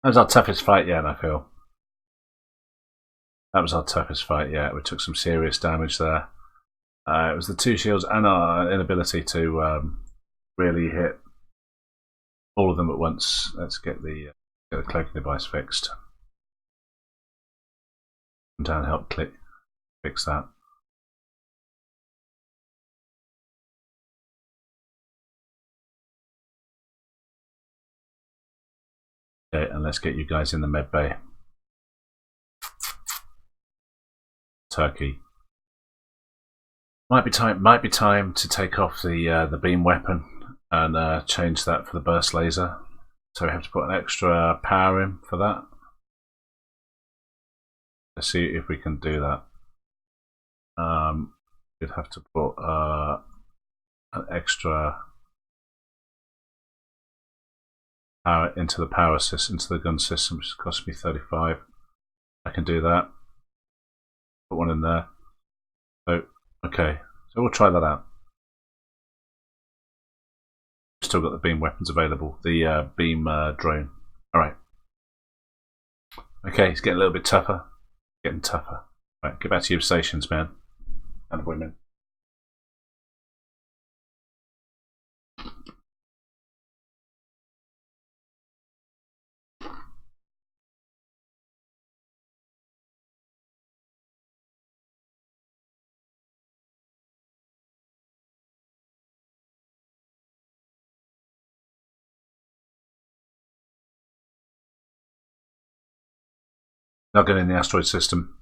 S1: That was our toughest fight yet, I feel. That was our toughest fight yet. We took some serious damage there. It was the 2 shields and our inability to really hit all of them at once. Let's get the cloaking device fixed. Come down and help click fix that. Okay, and let's get you guys in the med bay. Turkey. Might be time to take off the beam weapon and change that for the burst laser. So we have to put an extra power in for that. Let's see if we can do that. We'd have to put an extra power into the power system, into the gun system, which cost me 35. I can do that. Put one in there. So okay, so we'll try that out. Still got the beam weapons available. The beam drone. All right. Okay, it's getting a little bit tougher. Getting tougher. All right, get back to your stations, man. And women. Now getting in the asteroid system.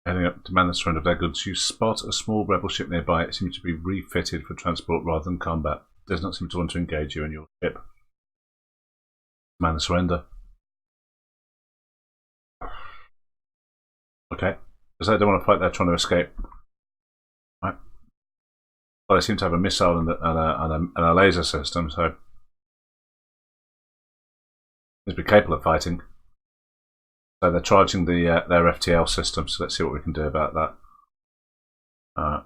S1: Heading up to man the surrender of their goods. You spot a small rebel ship nearby. It seems to be refitted for transport rather than combat. It does not seem to want to engage you and your ship. Man the surrender. Okay. Because they don't want to fight, they're trying to escape. Right. Well, they seem to have a missile and a laser system, so they'd be capable of fighting. So they're charging their FTL system, so let's see what we can do about that. So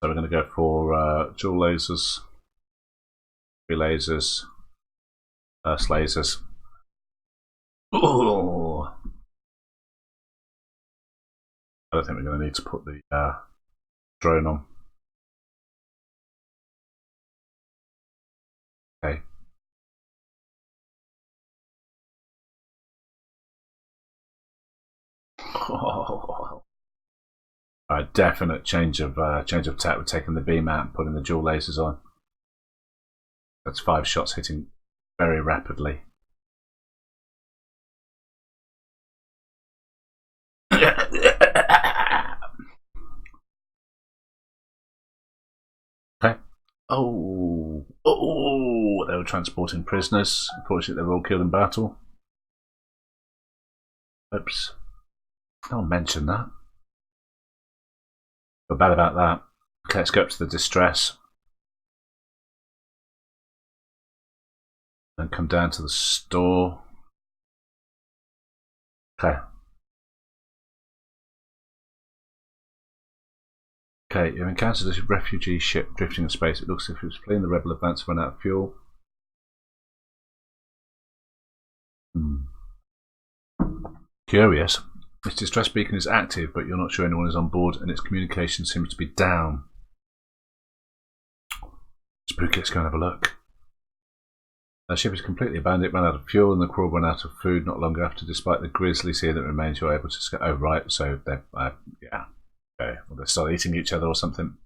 S1: we're going to go for dual lasers, 3 lasers, burst lasers. Ooh. I don't think we're going to need to put the drone on. Okay. A definite change of tack. We're taking the beam out and putting the dual lasers on. That's 5 shots hitting very rapidly. Okay. Oh, they were transporting prisoners. Unfortunately, they were all killed in battle. Oops. Don't mention that. Feel bad about that. Okay, let's go up to the distress. And come down to the store. Okay. Okay, you've encountered a refugee ship drifting in space. It looks as if it was fleeing the rebel advance and ran out of fuel. Curious. Its distress beacon is active, but you're not sure anyone is on board, and its communication seems to be down. Spooky, let's go and have a look. The ship is completely abandoned, it ran out of fuel, and the crew ran out of food not long after. Despite the grisly sea that remains, you're able to escape. Oh, right, so they're, yeah. Okay, well, they start eating each other or something.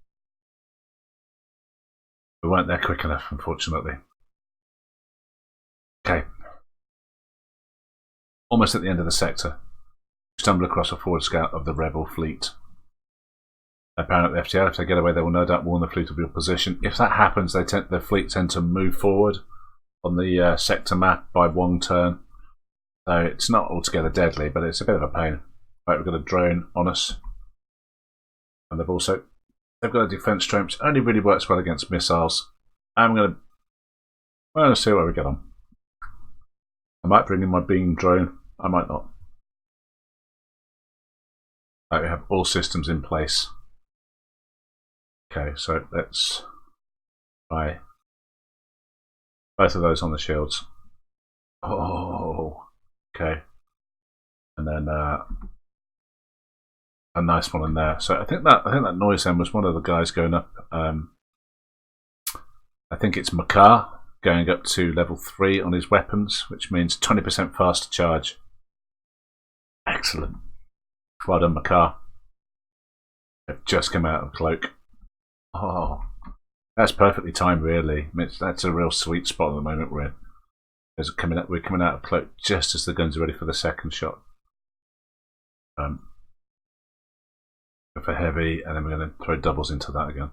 S1: We weren't there quick enough, unfortunately. Okay. Almost at the end of the sector. Stumble across a forward scout of the rebel fleet. Apparently, FTL, if they get away, they will no doubt warn the fleet of your position. If that happens, the fleet tend to move forward on the sector map by 1 turn. So it's not altogether deadly, but it's a bit of a pain. Right, we've got a drone on us. And they've got a defense strength. Only really works well against missiles. I'm going to see where we get on. I might bring in my beam drone. I might not. Right, we have all systems in place. Okay, so let's try both of those on the shields. Oh, okay. And then a nice one in there. So I think that noise then was one of the guys going up. I think it's MACHAR going up to level 3 on his weapons, which means 20% faster charge. Excellent. Well done, MACHAR. They've just come out of cloak. Oh, that's perfectly timed, really. I mean, that's a real sweet spot at the moment we're in. We're coming out of cloak just as the guns are ready for the second shot. For heavy, and then we're going to throw doubles into that again.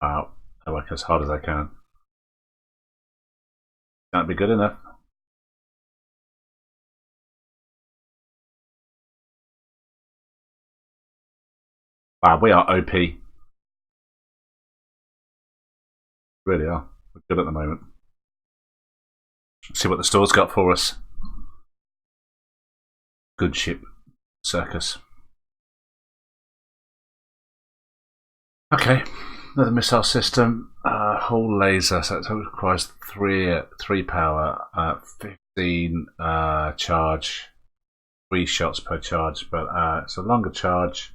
S1: Wow, I work as hard as I can. Can't be good enough. Wow, we are OP. Really are. We're good at the moment. Let's see what the store's got for us. Good ship. Circus. Okay, another missile system. Hull laser. So it requires three power, 15 charge, 3 shots per charge. But it's a longer charge.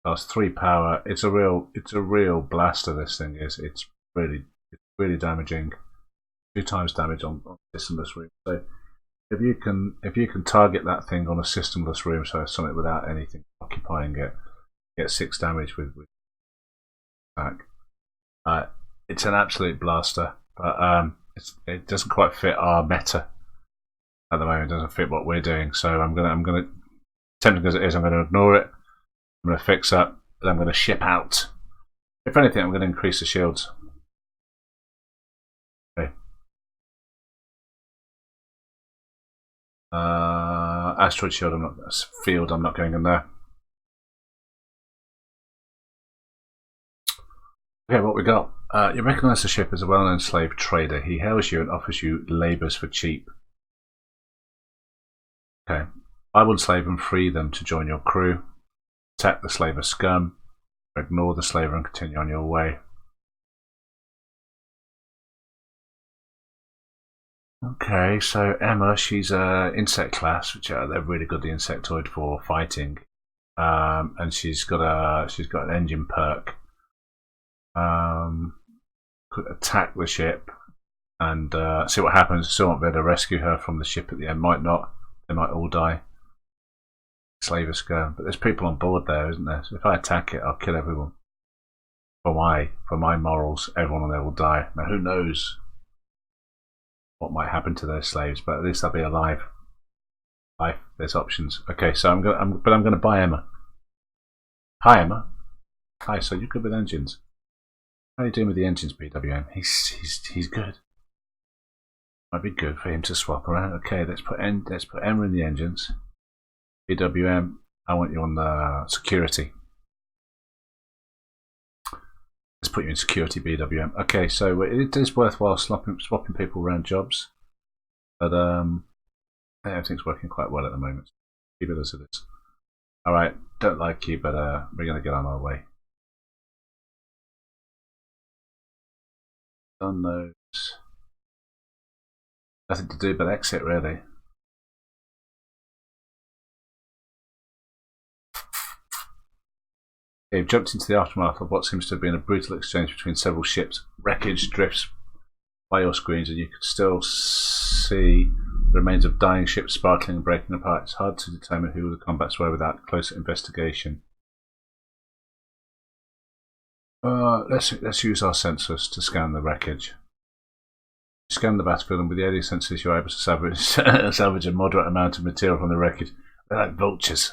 S1: That's 3 power. It's a real blaster. This thing is. It's really damaging. 2 times damage on systemless room. So if you can target that thing on a systemless room, so something without anything occupying it, get 6 damage with attack. It's an absolute blaster, but it doesn't quite fit our meta at the moment. It doesn't fit what we're doing. So I'm gonna tempting as it is, I'm gonna ignore it. I'm gonna fix up, and I'm gonna ship out. If anything, I'm gonna increase the shields. Okay. Asteroid shield. I'm not going in there. Okay, what we got? You recognise the ship as a well-known slave trader. He hails you and offers you labours for cheap. Okay. I will enslave and free them to join your crew. Attack the slaver scum. Ignore the slaver and continue on your way. Okay, so Emma, she's a insect class, which they're really good, the insectoid, for fighting. And she's got an engine perk. Could attack the ship and see what happens. Still won't be able to rescue her from the ship at the end. Might not. They might all die. Slaver scum. But there's people on board there, isn't there? So if I attack it, I'll kill everyone. For my morals, everyone on there will die. Now who knows what might happen to those slaves? But at least they'll be alive. There's options. Okay, so I'm gonna buy Emma. Hi Emma. Hi. So you're good with engines. How are you doing with the engines, BWM? He's good. Might be good for him to swap around. Okay, let's put Emma in the engines. BWM, I want you on the security. Let's put you in security, BWM. Okay, so it is worthwhile swapping people around jobs, but everything's working quite well at the moment. Keep it as it is. All right, don't like you, but we're gonna get on our way. Done those. Nothing to do but exit, really. Okay, you've jumped into the aftermath of what seems to have been a brutal exchange between several ships. Wreckage drifts by your screens, and you can still see the remains of dying ships sparkling and breaking apart. It's hard to determine who the combats were without closer investigation. Let's use our sensors to scan the wreckage. Scan the battlefield, and with the alien sensors, you're able to salvage a moderate amount of material from the wreckage. They're like vultures.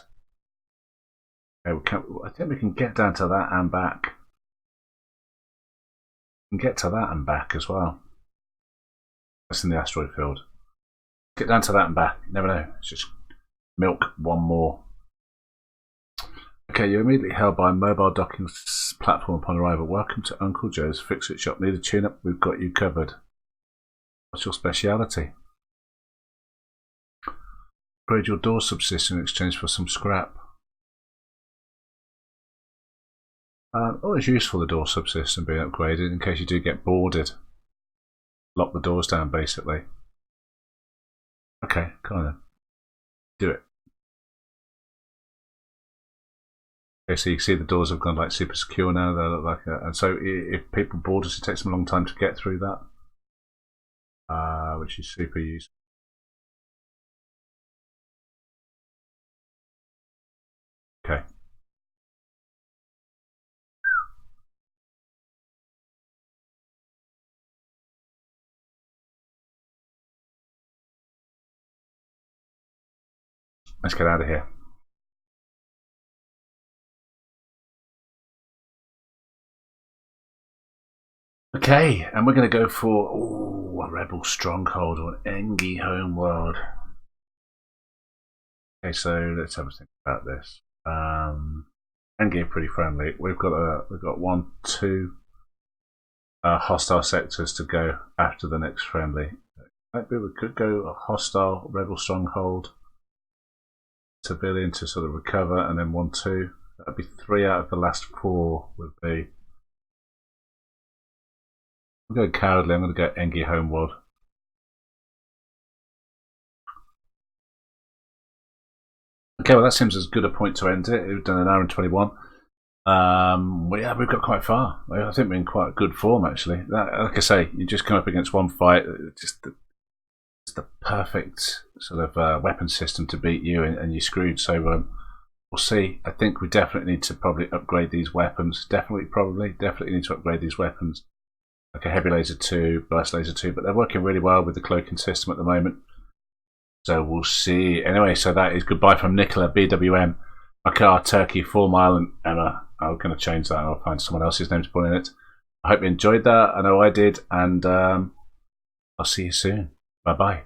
S1: Okay, I think we can get down to that and back. We can get to that and back as well. That's in the asteroid field. Get down to that and back. You never know. It's just milk one more. Okay, you're immediately held by a mobile docking platform upon arrival. Welcome to Uncle Joe's Fix-It Shop. Need a tune-up? We've got you covered. What's your speciality? Upgrade your door subsystem in exchange for some scrap. Always useful, the door subsystem being upgraded in case you do get boarded. Lock the doors down, basically. Okay, come on then. Do it. Okay, so you can see the doors have gone like super secure now. They look like and so if people board us, it takes them a long time to get through that. which is super useful. Okay. Let's get out of here. Okay, and we're going to go for a rebel stronghold on Engi homeworld. Okay, so let's have a think about this. Engi are pretty friendly. We've got 1, 2 hostile sectors to go after the next friendly. Maybe we could go a hostile rebel stronghold, civilian to sort of recover, and then 1, 2. That'd be 3 out of the last 4 would be. I'm going cowardly. I'm going to go Engi homeworld. Okay, well that seems as good a point to end it. We've done an hour and 21. Yeah, we've got quite far. I think we're in quite good form actually. Like I say, you just come up against one fight, just the perfect sort of weapon system to beat you, and you're screwed. So we'll see. I think we definitely need to probably upgrade these weapons. Definitely need to upgrade these weapons. Like a heavy laser 2, burst laser 2, but they're working really well with the cloaking system at the moment. So we'll see. Anyway, so that is goodbye from Nicola, BWM, MACHAR, Turkey, 4 Mile, and Emma. I'm going to change that and I'll find someone else's name to put in it. I hope you enjoyed that. I know I did, and I'll see you soon. Bye-bye.